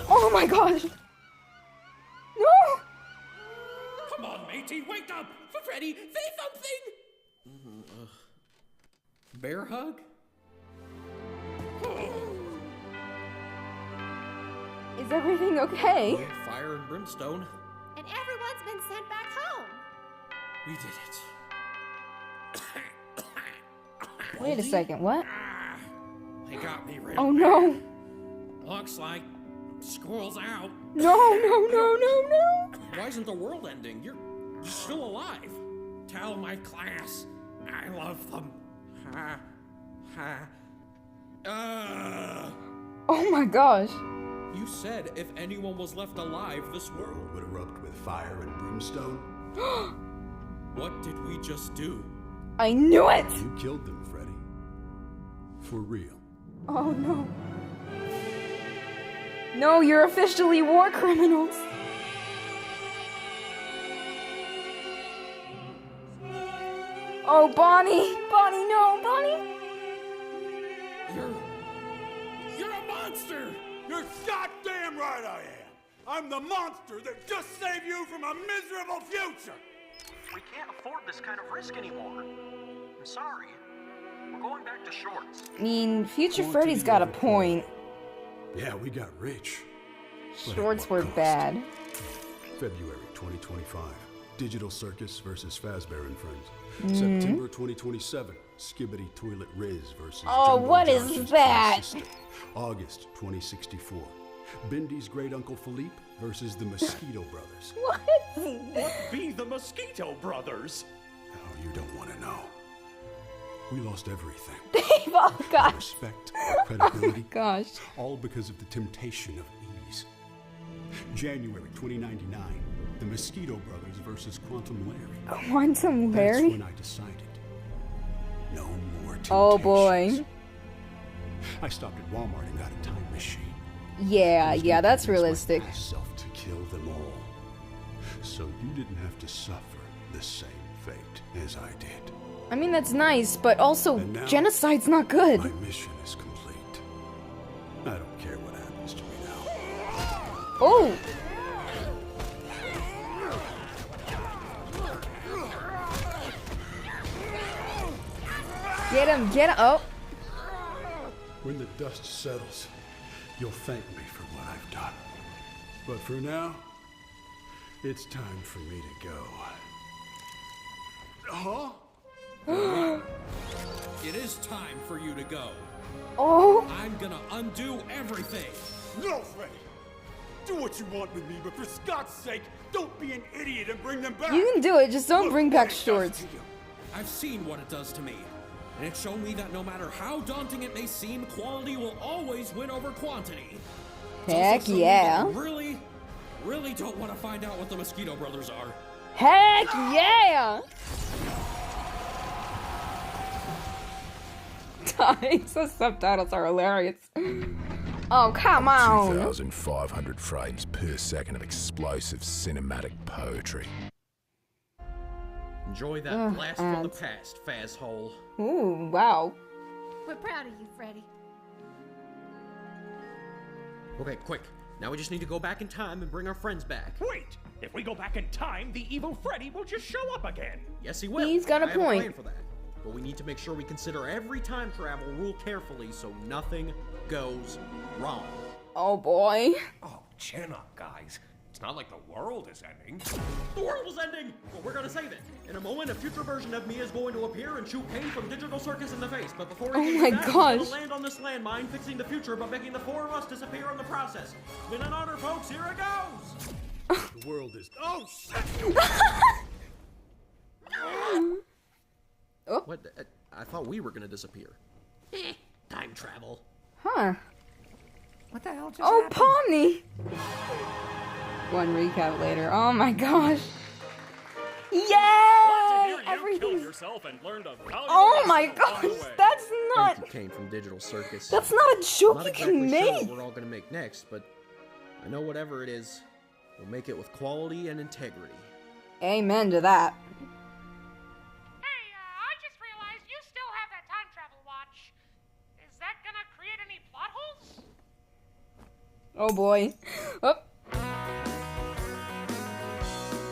S1: Oh my gosh. No!
S2: Come on, matey, wake up! Freddy, say something!
S9: Bear hug?
S1: Is everything okay?
S9: Fire and brimstone.
S5: And everyone's been sent back home.
S9: We did it.
S1: Wait a second, what?
S2: They got me ready.
S1: Oh no!
S2: Looks like school's out.
S1: No, no, no, no, no!
S9: Why isn't the world ending? You're still alive.
S2: Tell my class I love them. Ha. Ha.
S1: Oh my gosh.
S9: You said if anyone was left alive, this world
S8: Would erupt with fire and brimstone.
S9: What did we just do?
S1: I knew it!
S8: You killed them, Freddy. For real.
S1: Oh no. No, you're officially war criminals. Oh, Bonnie! Bonnie, no, Bonnie!
S2: You're a monster!
S8: You're goddamn right I am! I'm the monster that just saved you from a miserable future!
S3: We can't afford this kind of risk anymore. I'm sorry. We're going back to shorts.
S1: I mean, Future Freddy's got a point.
S8: Yeah, we got rich. But at
S1: Shorts
S8: what
S1: were
S8: cost?
S1: bad.
S8: February 2025, Digital Circus versus FAZBEAR and Friends. September 2027, Skibbity Toilet Riz versus
S1: Oh,
S8: Jumbo
S1: what is
S8: Johnson's
S1: that?
S8: Twin Sister. August 2064, Bendy's Great Uncle Philippe versus the Mosquito Brothers.
S1: What?
S2: Be the Mosquito Brothers.
S8: Oh, you don't want to know. We lost everything.
S1: Oh, gosh.
S8: Respect, credibility,
S1: Gosh.
S8: all because of the temptation of ease. January 2099, the Mosquito Brothers versus Quantum Larry.
S1: Quantum
S8: That's
S1: Larry?
S8: when I decided. No more temptations.
S1: Oh, boy.
S8: I stopped at Walmart and got a time machine.
S1: Yeah,
S8: I was
S1: yeah,
S8: gonna
S1: that's
S8: convince
S1: realistic.
S8: myself to kill them all, so you didn't have to suffer the same fate as I did.
S1: I mean, that's nice, but also,
S8: And now,
S1: genocide's not good.
S8: My mission is complete. I don't care what happens to me now.
S1: Oh! Get him, get him. Oh!
S8: When the dust settles, you'll thank me for what I've done. But for now, it's time for me to go. Huh?
S9: It is time for you to go.
S1: Oh!
S9: I'm gonna undo everything.
S10: No, Freddy! Do what you want with me, but for Scott's sake, don't be an idiot and bring them back!
S1: You can do it, just don't
S10: Look
S1: bring
S10: what
S1: back
S10: it does
S1: shorts.
S10: to you.
S9: I've seen what it does to me. And it showed me that no matter how daunting it may seem, quality will always win over quantity. It's also
S1: Heck
S9: shown me
S1: yeah.
S9: that I really don't want to find out what the Mosquito Brothers are.
S1: Heck yeah! The subtitles are hilarious. Oh, come on!
S11: 2,500 frames per second of explosive cinematic poetry.
S3: Enjoy that blast from the past, Fazhole.
S1: Ooh, wow.
S5: We're proud of you, Freddy.
S3: Okay, quick. Now we just need to go back in time and bring our friends back.
S2: Wait! If we go back in time, the evil Freddy will just show up again.
S3: Yes, he will.
S1: He's got a
S3: I have
S1: point.
S3: a plan for that. But we need to make sure we consider every time travel rule carefully so nothing goes wrong.
S1: Oh boy.
S2: Oh, chin up, guys. It's not like the world is ending.
S3: The world is ending, but we're gonna save it. In a moment, a future version of me is going to appear and shoot Kane from Digital Circus in the face. But before he
S1: Oh
S3: can do
S1: my
S3: that,
S1: gosh.
S3: he's gonna land on this landmine, fixing the future, but making the four of us disappear in the process. It's been an honor, folks. Here it goes.
S8: The world is. Oh, shit!
S1: Oh.
S3: What? I thought we were gonna disappear. Time travel.
S1: Huh.
S12: What the hell just
S1: Oh,
S12: happened?
S1: Pomni! One recap later. Oh my gosh. Yay! Everything.
S2: Yourself and learned a
S1: Oh my gosh, that's not.
S3: Thank you, Kane from Digital Circus.
S1: That's not a joke
S3: Not
S1: you
S3: exactly
S1: can
S3: sure
S1: make.
S3: what we're all gonna make next, but I know whatever it is, we'll make it with quality and integrity.
S1: Amen to that.
S13: Hey, I just realized you still have that time travel watch. Is that gonna create any plot holes?
S1: Oh boy. Oh.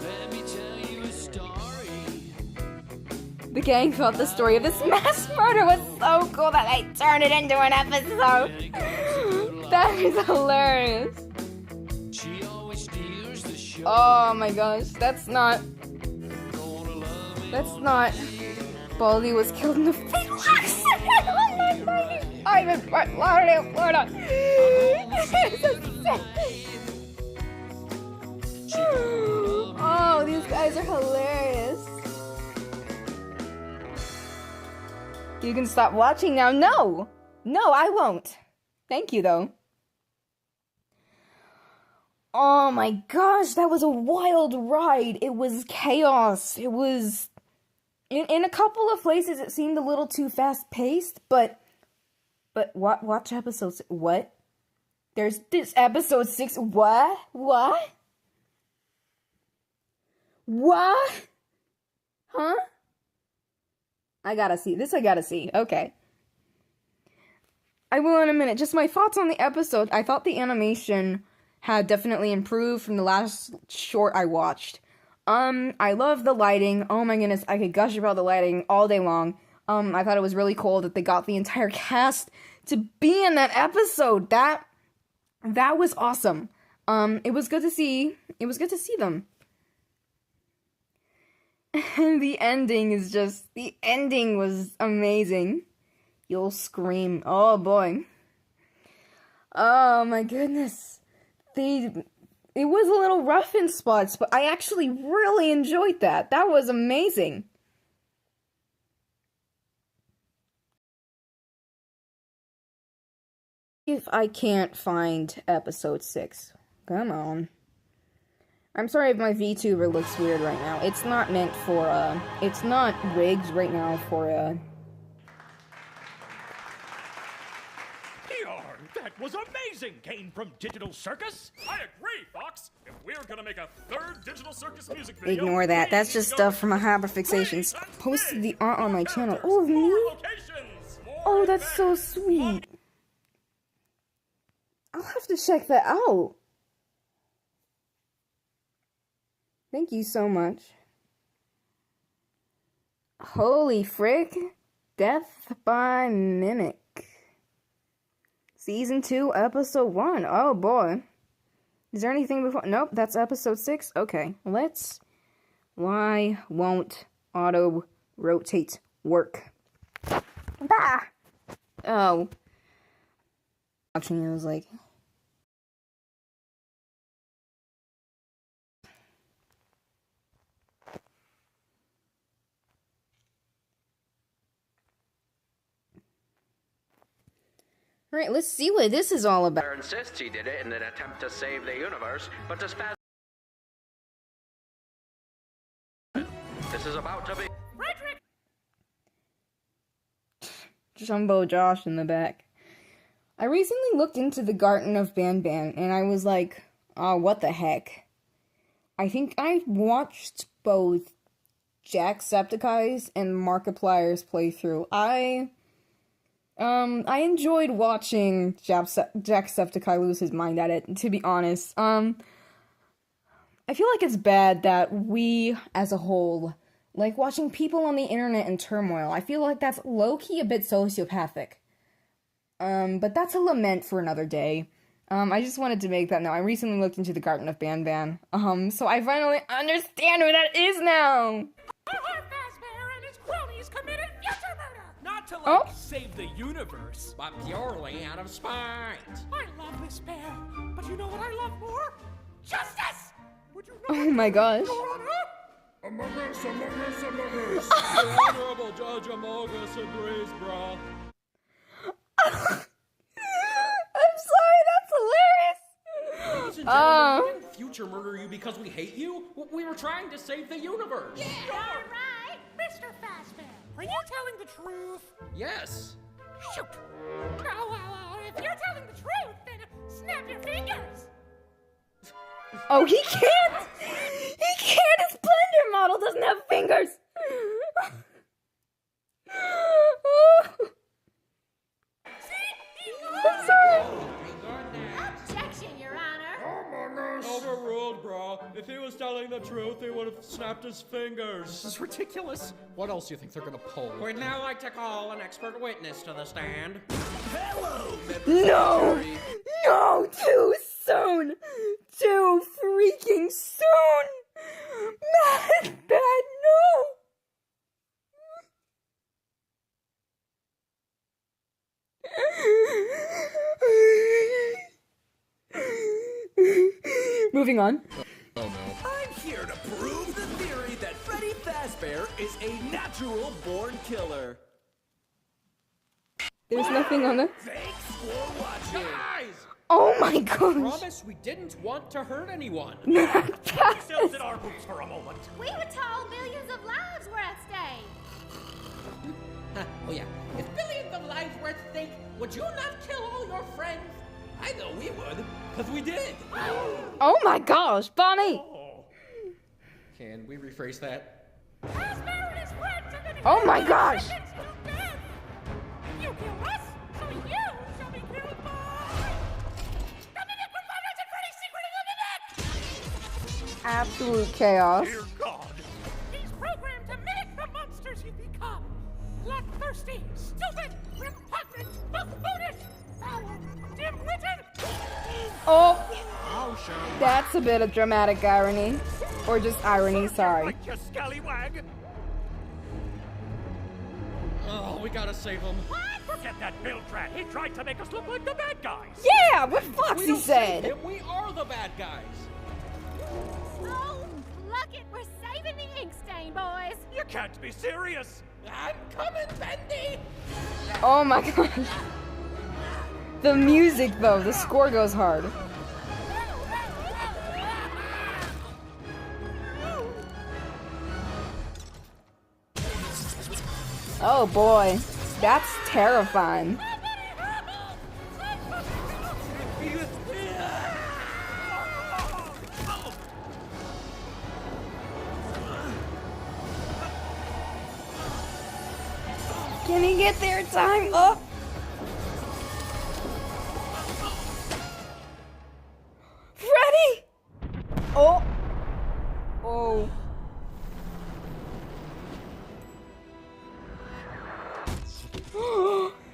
S14: Let me tell you a story.
S1: The gang thought the story of this mass murder was so cool that they turned it into an episode. That is hilarious.
S14: She always steers the show.
S1: Oh my gosh, that's not. Baldy was killed in a fatal accident. Oh my god. I'm in Fort Lauderdale, Florida. Oh, these guys are hilarious. You can stop watching now. No, I won't. Thank you, though. Oh my gosh, that was a wild ride. It was chaos. It was... In a couple of places, it seemed a little too fast-paced, but watch episode 6. What? There's this episode 6. What? Huh? I gotta see. This I gotta see. Okay. I will in a minute. Just my thoughts on the episode. I thought the animation had definitely improved from the last short I watched. I love the lighting. Oh my goodness, I could gush about the lighting all day long. I thought it was really cool that they got the entire cast to be in that episode. That was awesome. It was good to see them. And the ending was amazing. You'll scream. Oh boy. Oh my goodness. It was a little rough in spots, but I actually really enjoyed that. That was amazing. If I can't find episode 6. Come on. I'm sorry if my VTuber looks weird right now. It's not meant for, it's not rigged right now for,
S2: Yarn, that was amazing! Came from Digital Circus? I agree, Fox! If we're gonna make a third Digital Circus music video...
S1: Ignore that. That's just stuff from my hyperfixations. Posted the art on my channel. Oh, me? Oh, that's so sweet. I'll have to check that out. Thank you so much. Holy frick. Death by Mimic. Season 2, Episode 1. Oh boy. Is there anything before? Nope, that's Episode 6. Okay, let's... Why won't auto-rotate work? Bah! Oh. Watching it, I was like... Alright, let's see what this is all about.
S15: FAZBEAR insists he did it in an attempt to save the universe, but does FAZBEAR... This is about to be...
S13: Frederick!
S1: Jumbo Josh in the back. I recently looked into the Garden of Banban, and I was like, oh, what the heck? I think I watched both Jacksepticeye's and Markiplier's playthrough. I enjoyed watching Jacksepticeye lose his mind at it, to be honest. I feel like it's bad that we, as a whole, like watching people on the internet in turmoil. I feel like that's low-key a bit sociopathic. But that's a lament for another day. I just wanted to make that known. I recently looked into the Garden of Banban. So I finally understand what that is now!
S13: FAZBEAR and his cronies committed future murder!
S6: Not to, like, save the universe,
S9: but purely out of spite.
S13: I love this bear, but you know what I love more? Justice! Would you know
S1: Oh my gosh.
S9: Among us, among us, among us. The Honorable Judge among us agrees, brah.
S1: I'm sorry, that's hilarious!
S9: Ladies and gentlemen, we didn't future murder you because we hate you. We were trying to save the universe.
S13: Yeah, all right! Mr. FAZBEAR, are you telling the truth?
S9: Yes.
S13: Shoot! Well, if you're telling the truth, then snap your fingers!
S1: Oh, he can't! He can't! His blender model doesn't have fingers! I'm sorry!
S5: Objection, Your Honor!
S9: Overruled, bro. If he was telling the truth, he would have snapped his fingers.
S6: This is ridiculous. What else do you think they're gonna pull?
S15: We'd now like to call an expert witness to the stand.
S6: Hello,
S1: No! No! Too soon! Too freaking soon! Bad, no! Moving on.
S6: Oh no.
S16: I'm here to prove the theory that Freddy Fazbear is a natural born killer.
S1: There's nothing on the...
S16: Thanks for watching.
S9: Guys!
S1: Oh my
S9: I
S1: gosh!
S9: promise we didn't want to hurt anyone.
S2: We still in our boots for a moment.
S5: We were told millions of lives were at stake.
S9: Oh yeah, if billions of lives were at stake, would you not kill all your friends?
S16: I know we would, because we did.
S1: Oh my gosh, Bonnie!
S9: Can we rephrase that?
S13: FAZBEAR and his friends are gonna
S1: Oh my gosh!
S13: sentenced to death. You kill us, so you shall be killed by the Mimic with Pirates and Freddy's Secret of the Mimic!
S1: Absolute chaos.
S2: Dear God.
S13: He's programmed to mimic the monsters you become. bloodthirsty, stupid, repugnant, buffoonish, foul, dim-witted.
S1: Oh,
S3: Oh, sure.
S1: that's a bit of dramatic irony. Or just irony, sorry.
S2: Right, you scallywag!
S9: Oh, we gotta save him.
S2: What? Forget that Bill Drat. He tried to make us look like the bad guys.
S1: Yeah, what
S9: We
S1: Foxy
S9: don't
S1: said.
S9: save him, we are the bad guys.
S5: Oh, look it, we're saving the ink stain, boys.
S2: You can't be serious.
S6: I'm coming, Bendy!
S1: Oh my gosh. The music though, the score goes hard. Oh boy, that's terrifying. Can he get there in time? Oh! Freddy! Oh! Oh.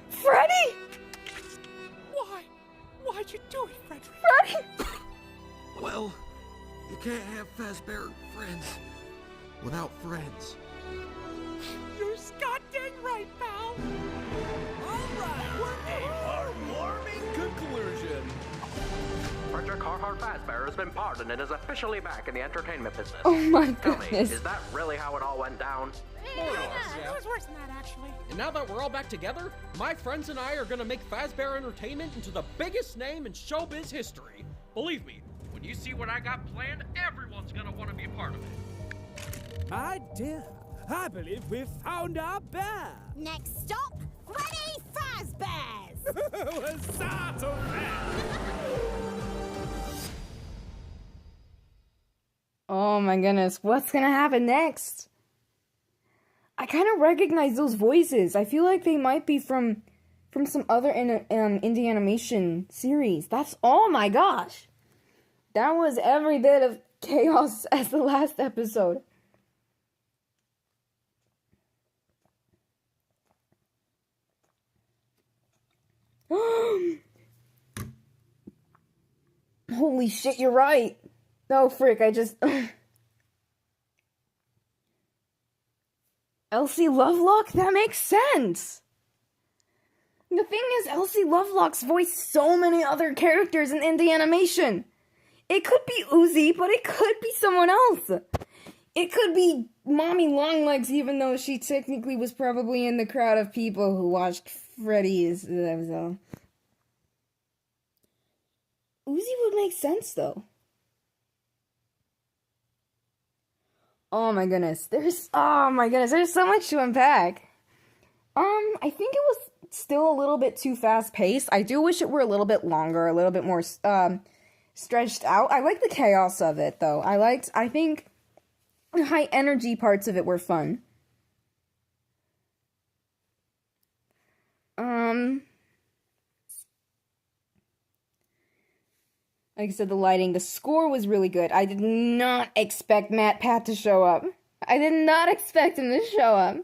S1: Freddy!
S6: Why? Why'd you do it, Frederick?
S1: Freddy!
S16: Well, you can't have FAZBEAR friends without friends.
S6: You're Scott dang right, pal.
S16: Heartwarming conclusion.
S15: Frederick Harhart Fazbear has been pardoned and is officially back in the entertainment business.
S1: Oh my
S15: Tell me,
S1: goodness.
S15: is that really how it all went down?
S6: It was worse than that, actually.
S9: And now that we're all back together, my friends and I are gonna make FAZBEAR Entertainment into the biggest name in showbiz history. Believe me, when you see what I got planned, everyone's gonna want to be a part of it.
S10: My dear, I believe we've found our bear.
S4: Next stop, Freddy Fazbear's.
S10: Huzzah to that!
S1: Oh my goodness, what's gonna happen next? I kind of recognize those voices. I feel like they might be from some other indie animation series. That's, oh my gosh. That was every bit of chaos as the last episode. Holy shit, you're right. No, frick, I just... Elsie Lovelock? That makes sense! The thing is, Elsie Lovelock's voiced so many other characters in indie animation. It could be Uzi, but it could be someone else. It could be Mommy Longlegs, even though she technically was probably in the crowd of people who watched Freddy's. Uzi would make sense, though. Oh my goodness, there's so much to unpack. I think it was still a little bit too fast-paced. I do wish it were a little bit longer, a little bit more, stretched out. I like the chaos of it, though. I think the high-energy parts of it were fun. Like I said, the lighting, the score was really good. I did not expect Matt Pat to show up. I did not expect him to show up.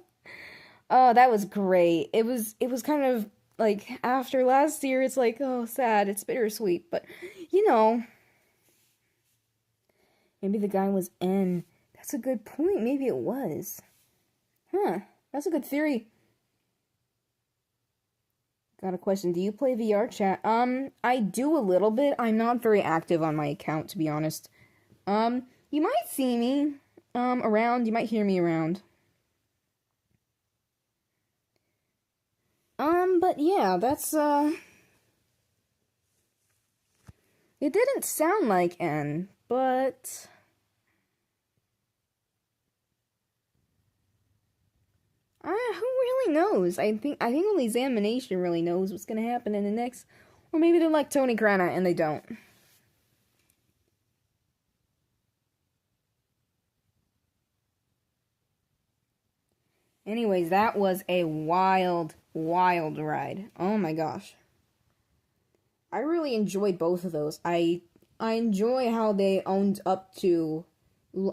S1: Oh, that was great. It was kind of like after last year, it's like, oh, sad. It's bittersweet, but you know, maybe the guy was N. That's a good point. Maybe it was. Huh? That's a good theory. Got a question. Do you play VR chat? I do a little bit. I'm not very active on my account, to be honest. You might see me, around. You might hear me around. But yeah, that's, it didn't sound like N, but... who really knows? I think only ZAMINATION really knows what's gonna happen in the next... Or maybe they're like Tony Grana and they don't. Anyways, that was a wild, wild ride. Oh my gosh. I really enjoyed both of those. I enjoy how they owned up to...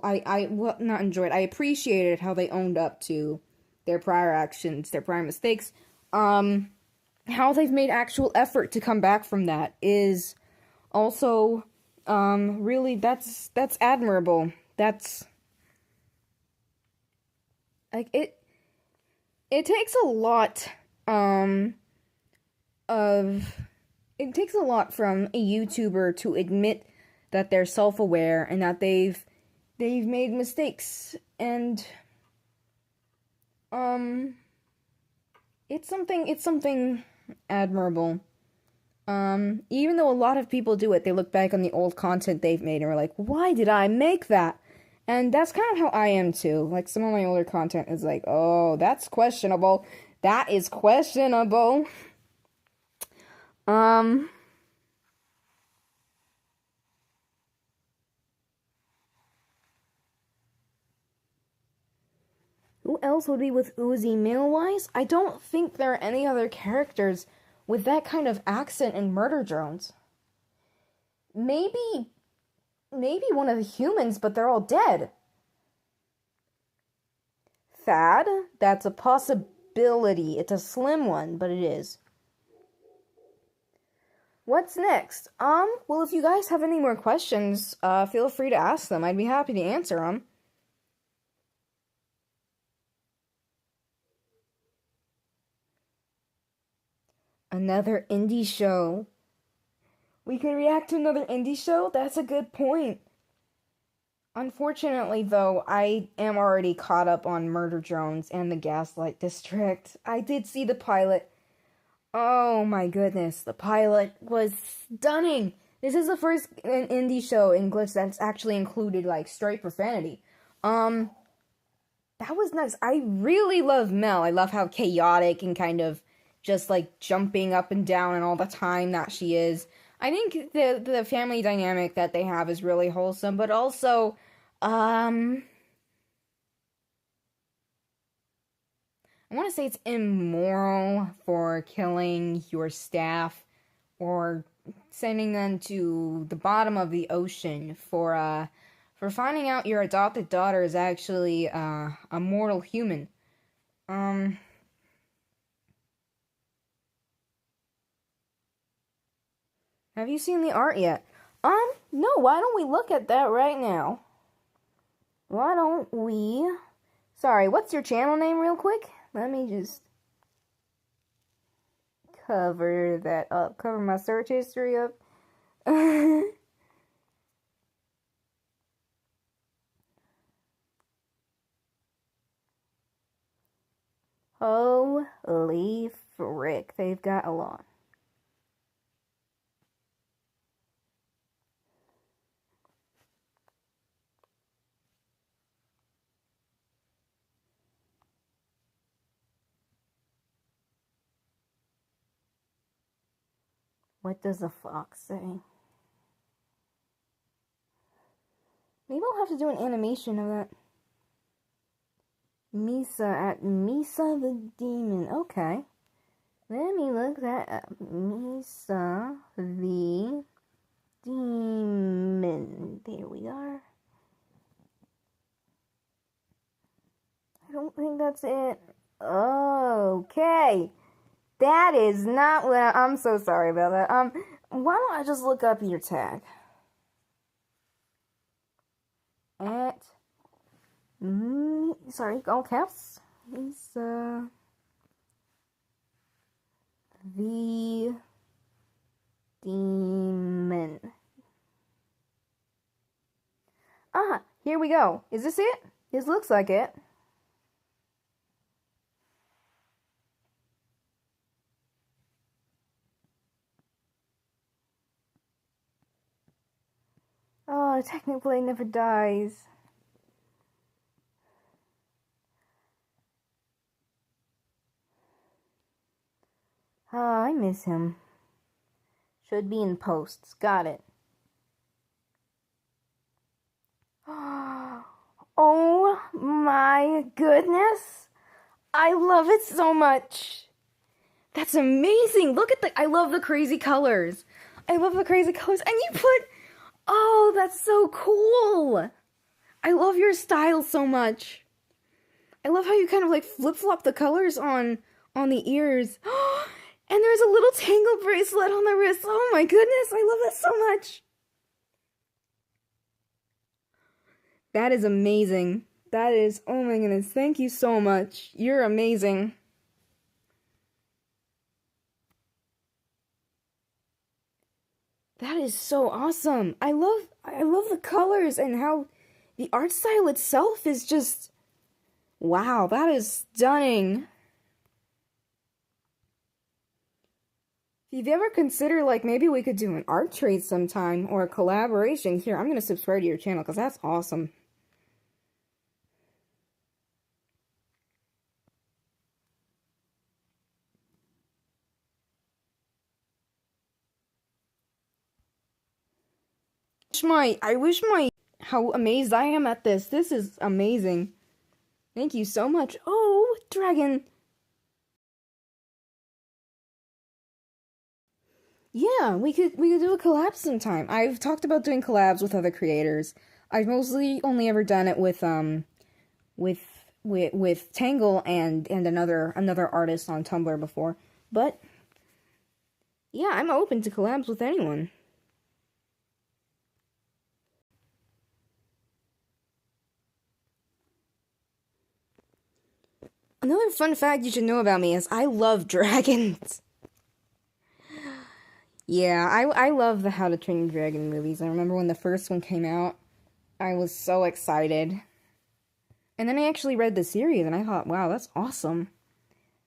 S1: I appreciated how they owned up to their prior actions, their prior mistakes, how they've made actual effort to come back from that is also, really, that's admirable. That's, like, it takes a lot, it takes a lot from a YouTuber to admit that they're self-aware and that they've made mistakes, and, it's something admirable. Even though a lot of people do it, they look back on the old content they've made and are like, why did I make that? And that's kind of how I am too. Like, some of my older content is like, oh, that's questionable. That is questionable. Who else would be with Uzi male-wise? I don't think there are any other characters with that kind of accent in Murder Drones. Maybe one of the humans, but they're all dead. Thad? That's a possibility. It's a slim one, but it is. What's next? Well, if you guys have any more questions, feel free to ask them. I'd be happy to answer them. Another indie show. We could react to another indie show? That's a good point. Unfortunately, though, I am already caught up on Murder Drones and the Gaslight District. I did see the pilot. Oh my goodness, the pilot was stunning. This is the first indie show in Glitch that's actually included, like, straight profanity. That was nice. I really love Mel. I love how chaotic and kind of just, like, jumping up and down and all the time that she is. I think the family dynamic that they have is really wholesome, but also, I want to say it's immoral for killing your staff or sending them to the bottom of the ocean for finding out your adopted daughter is actually a mortal human. Have you seen the art yet? No, why don't we look at that right now? Why don't we... Sorry, what's your channel name real quick? Let me just cover that up. Cover my search history up. Holy frick, they've got a lot. What does the fox say? Maybe I'll have to do an animation of that. Misa at Misa the Demon. Okay. Let me look that up. Misa the Demon. There we are. I don't think that's it. Okay. That is not what I'm so sorry about that. Why don't I just look up your tag? At sorry, all caps. Lisa the Demon. Ah, here we go. Is this it? This looks like it. Oh, technically never dies. Oh, I miss him. Should be in posts. Got it. Oh my goodness. I love it so much. That's amazing. Look at I love the crazy colors. I love the crazy colors. And you put... Oh, that's so cool. I love your style so much. I love how you kind of like flip-flop the colors on the ears. And there's a little tangle bracelet on the wrist. Oh my goodness, I love that so much. That is amazing. That is, oh my goodness, thank you so much. You're amazing. That is so awesome. I love the colors and how the art style itself is just, wow, that is stunning. If you've ever considered, like, maybe we could do an art trade sometime or a collaboration, here, I'm gonna subscribe to your channel because that's awesome. How amazed I am at this. This is amazing. Thank you so much. Oh, dragon. Yeah, we could do a collab sometime. I've talked about doing collabs with other creators. I've mostly only ever done it with Tangle and another artist on Tumblr before. But yeah, I'm open to collabs with anyone. Another fun fact you should know about me is I love dragons. Yeah, I love the How to Train Your Dragon movies. I remember when the first one came out, I was so excited. And then I actually read the series and I thought, wow, that's awesome.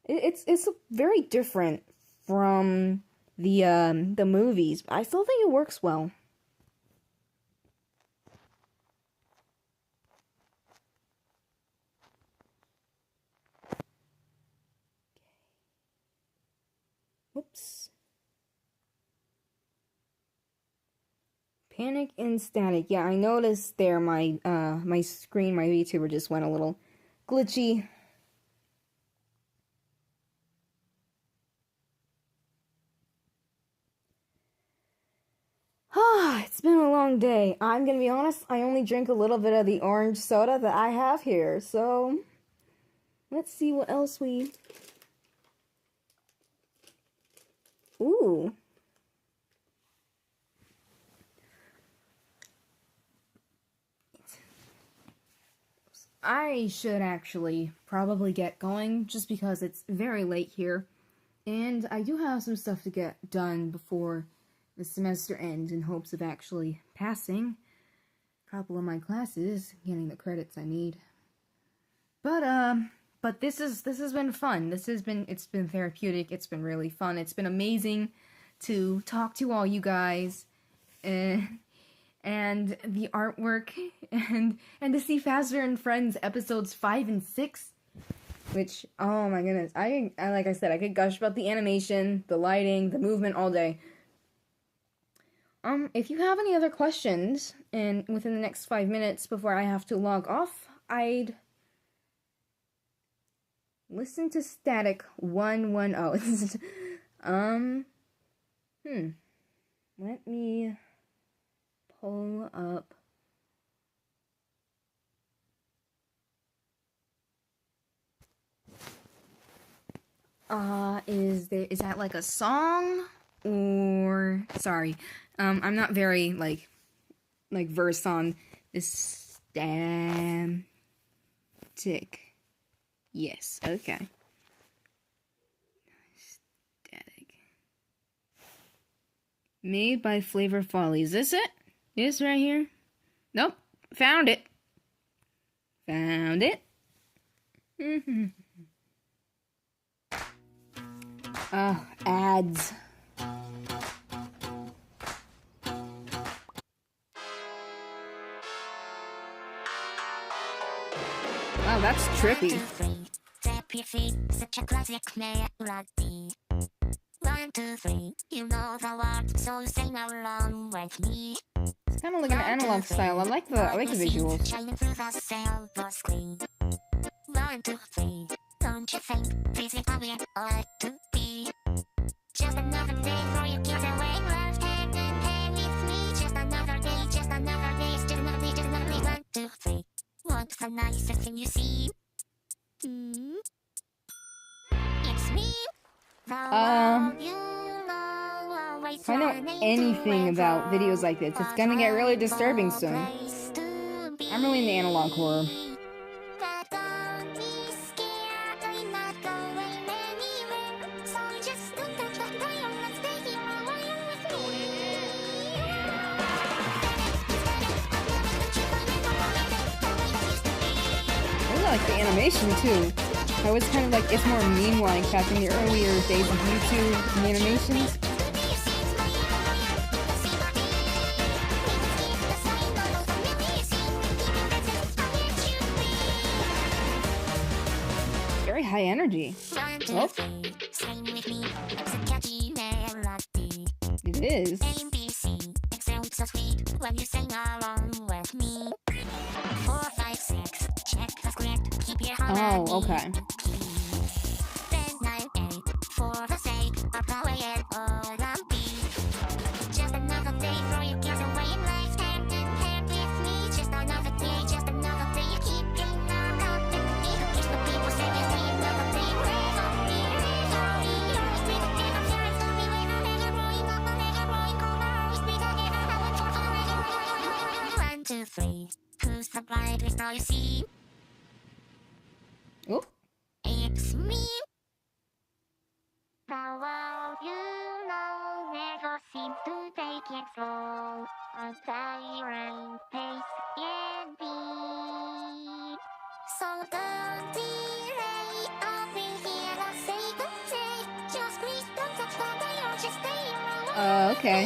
S1: It's very different from the movies, but I still think it works well. Whoops. Panic and static. Yeah, I noticed there my screen, my VTuber just went a little glitchy. It's been a long day. I'm gonna be honest, I only drink a little bit of the orange soda that I have here, so let's see what else we... Ooh. I should actually probably get going just because it's very late here. And I do have some stuff to get done before the semester ends in hopes of actually passing a couple of my classes, getting the credits I need. But this has been fun. It's been therapeutic. It's been really fun. It's been amazing to talk to all you guys, and the artwork, and to see FAZBEAR and Friends episodes 5 and 6, which, oh my goodness, I like I said, I could gush about the animation, the lighting, the movement all day. If you have any other questions, and within the next 5 minutes before I have to log off, I'd listen to Static 110. Let me pull up. Is that like a song? Or, sorry, I'm not very, like versed on this static. Yes, okay. Static. Made by Flavor Folly. Is this it? This right here? Nope. Found it. Found it. Ads. Wow, that's trippy.
S17: Step your feet, such a classic melody. 1, 2, 3, you know the word, so sing along with me.
S1: It's kind of like an analog style. I like the visuals.
S17: Shining through the silver screen. 1, 2, 3, don't you think this is how we ought to be? Just another day for you kids away, love hand in hand with me. Just another day, just another day, just another day, just another day. 1, 2, 3. What's the nicest thing you see? It's me.
S1: If I know anything about videos like this, it's gonna get really disturbing soon. I'm really into analog horror. I like the animation too. I was kind of like, it's more meme-like back in the earlier days of YouTube and animations. Very high energy. Oh. It is. Oh, okay.
S17: Who's the brightest now you see?
S1: Oh.
S17: It's me. The world you know never seems to take it slow. A tyrant pace and beat. So don't delay. I'll be here to save the day. Just please don't touch the dial. Just stay around.
S1: Okay.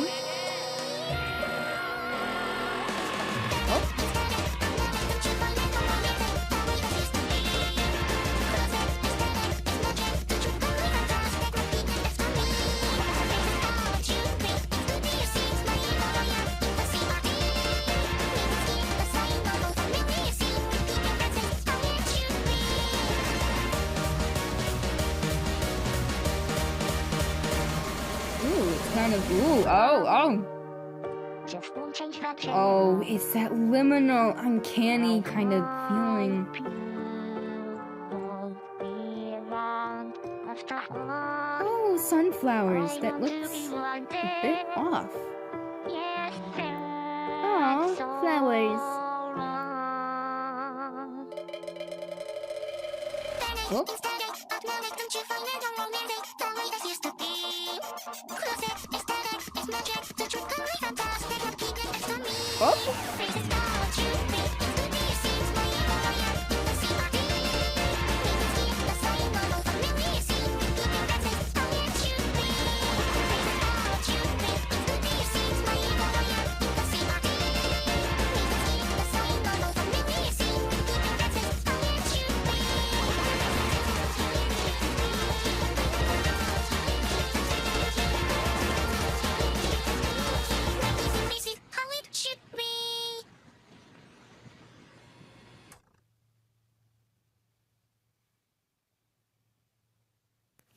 S1: Kind of, oh, it's that liminal, uncanny kind of feeling. Oh, sunflowers, that looks a bit off. Oh, flowers. Oh. Oh.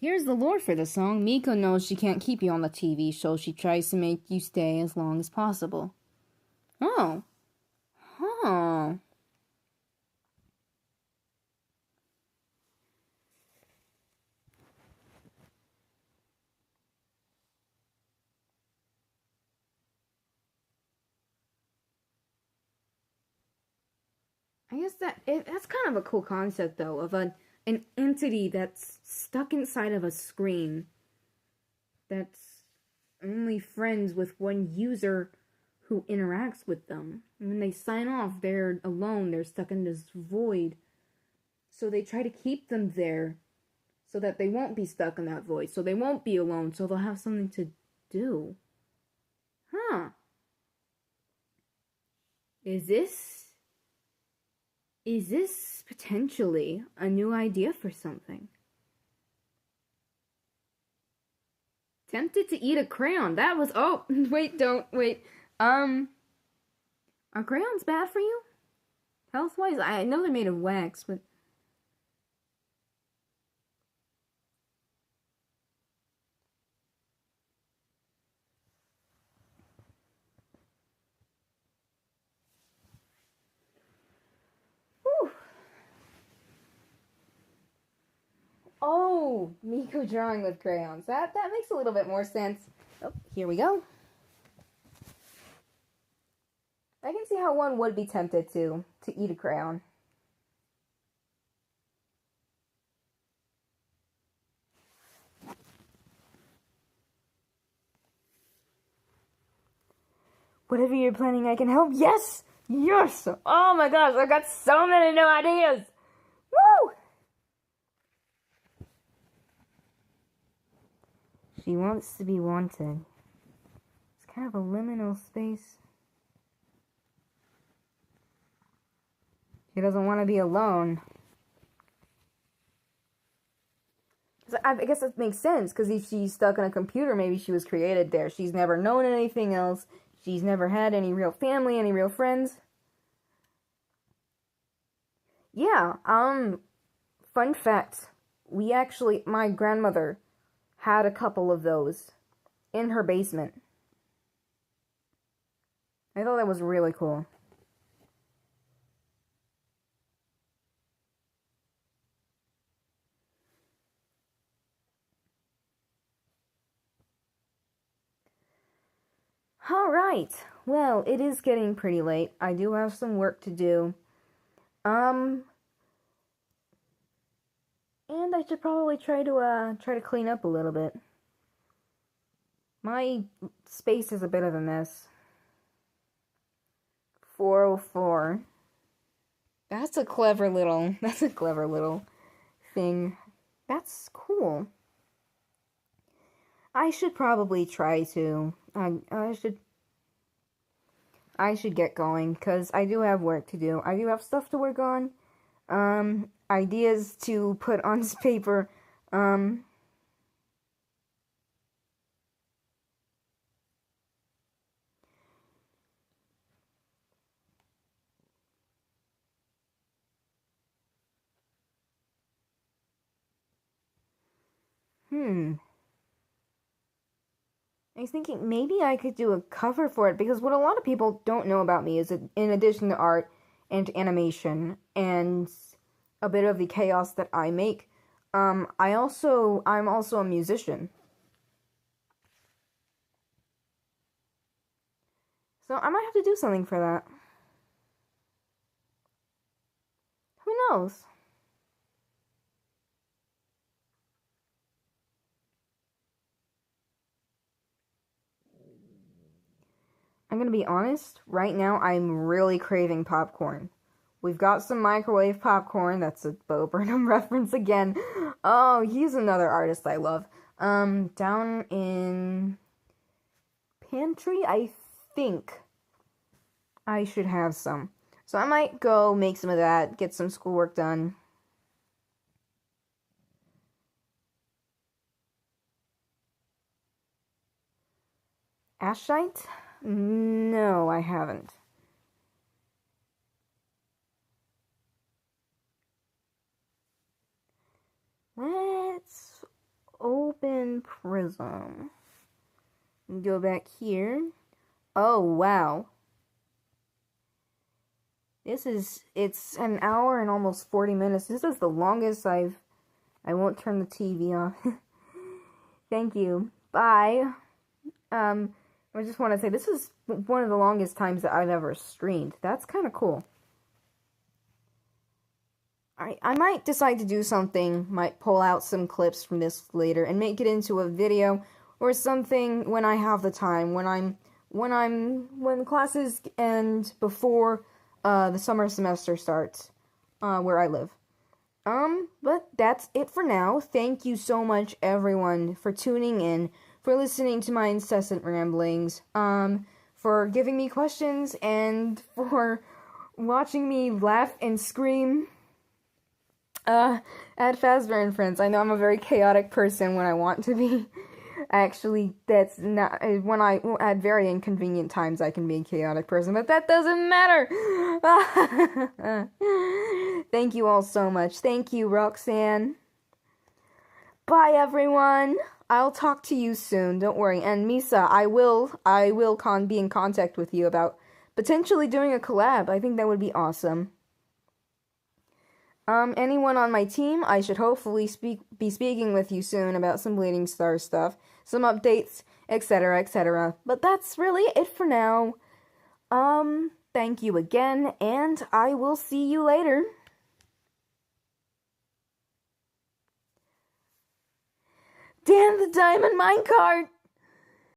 S1: Here's the lore for the song. Miko knows she can't keep you on the TV, so she tries to make you stay as long as possible. Oh. Huh. I guess that's kind of a cool concept, though, of an entity that's stuck inside of a screen that's only friends with one user who interacts with them. And when they sign off, they're alone, they're stuck in this void. So they try to keep them there so that they won't be stuck in that void, so they won't be alone, so they'll have something to do. Huh. Is this potentially a new idea for something? Tempted to eat a crayon. That was, oh, wait, don't, wait. Are crayons bad for you? Health-wise? I know they're made of wax, but... Whew. Oh, Miko drawing with crayons. That makes a little bit more sense. Oh, here we go. I can see how one would be tempted to eat a crayon. Whatever you're planning, I can help. Yes! Yes! Oh my gosh, I've got so many new ideas! Woo! She wants to be wanted. It's kind of a liminal space. She doesn't want to be alone. I guess that makes sense, because if she's stuck on a computer, maybe she was created there. She's never known anything else. She's never had any real family, any real friends. Yeah, fun fact. My grandmother had a couple of those in her basement. I thought that was really cool. Alright, well, it is getting pretty late. I do have some work to do. And I should probably try to clean up a little bit. My space is a bit of a mess. 404. That's a clever little thing. That's cool. I should probably try to. I should get going, because I do have work to do. I do have stuff to work on. Ideas to put on paper. I was thinking maybe I could do a cover for it, because what a lot of people don't know about me is that in addition to art and animation and a bit of the chaos that I make, I'm also a musician. So I might have to do something for that. Who knows? I'm gonna be honest, right now I'm really craving popcorn. We've got some microwave popcorn. That's a Bo Burnham reference again. Oh, he's another artist I love. Down in pantry, I think I should have some. So I might go make some of that, get some schoolwork done. Ashite? No, I haven't. Let's open Prism. Go back here. Oh, wow. It's an hour and almost 40 minutes. This is the longest I won't turn the TV off. Thank you. Bye. I just want to say, this is one of the longest times that I've ever streamed. That's kind of cool. I might decide to do something, might pull out some clips from this later and make it into a video or something when I have the time, when classes end before the summer semester starts, where I live. But that's it for now. Thank you so much, everyone, for tuning in, for listening to my incessant ramblings, for giving me questions, and for watching me laugh and scream at FAZBEAR and Friends. I know I'm a very chaotic person when I want to be. Actually, that's not, at very inconvenient times I can be a chaotic person, but that doesn't matter! Thank you all so much. Thank you, Roxanne. Bye, everyone! I'll talk to you soon, don't worry. And Misa, I will be in contact with you about potentially doing a collab. I think that would be awesome. Anyone on my team, I should hopefully be speaking with you soon about some Bleeding Star stuff, some updates, etc., etc. But that's really it for now. Thank you again, and I will see you later. Damn the diamond minecart!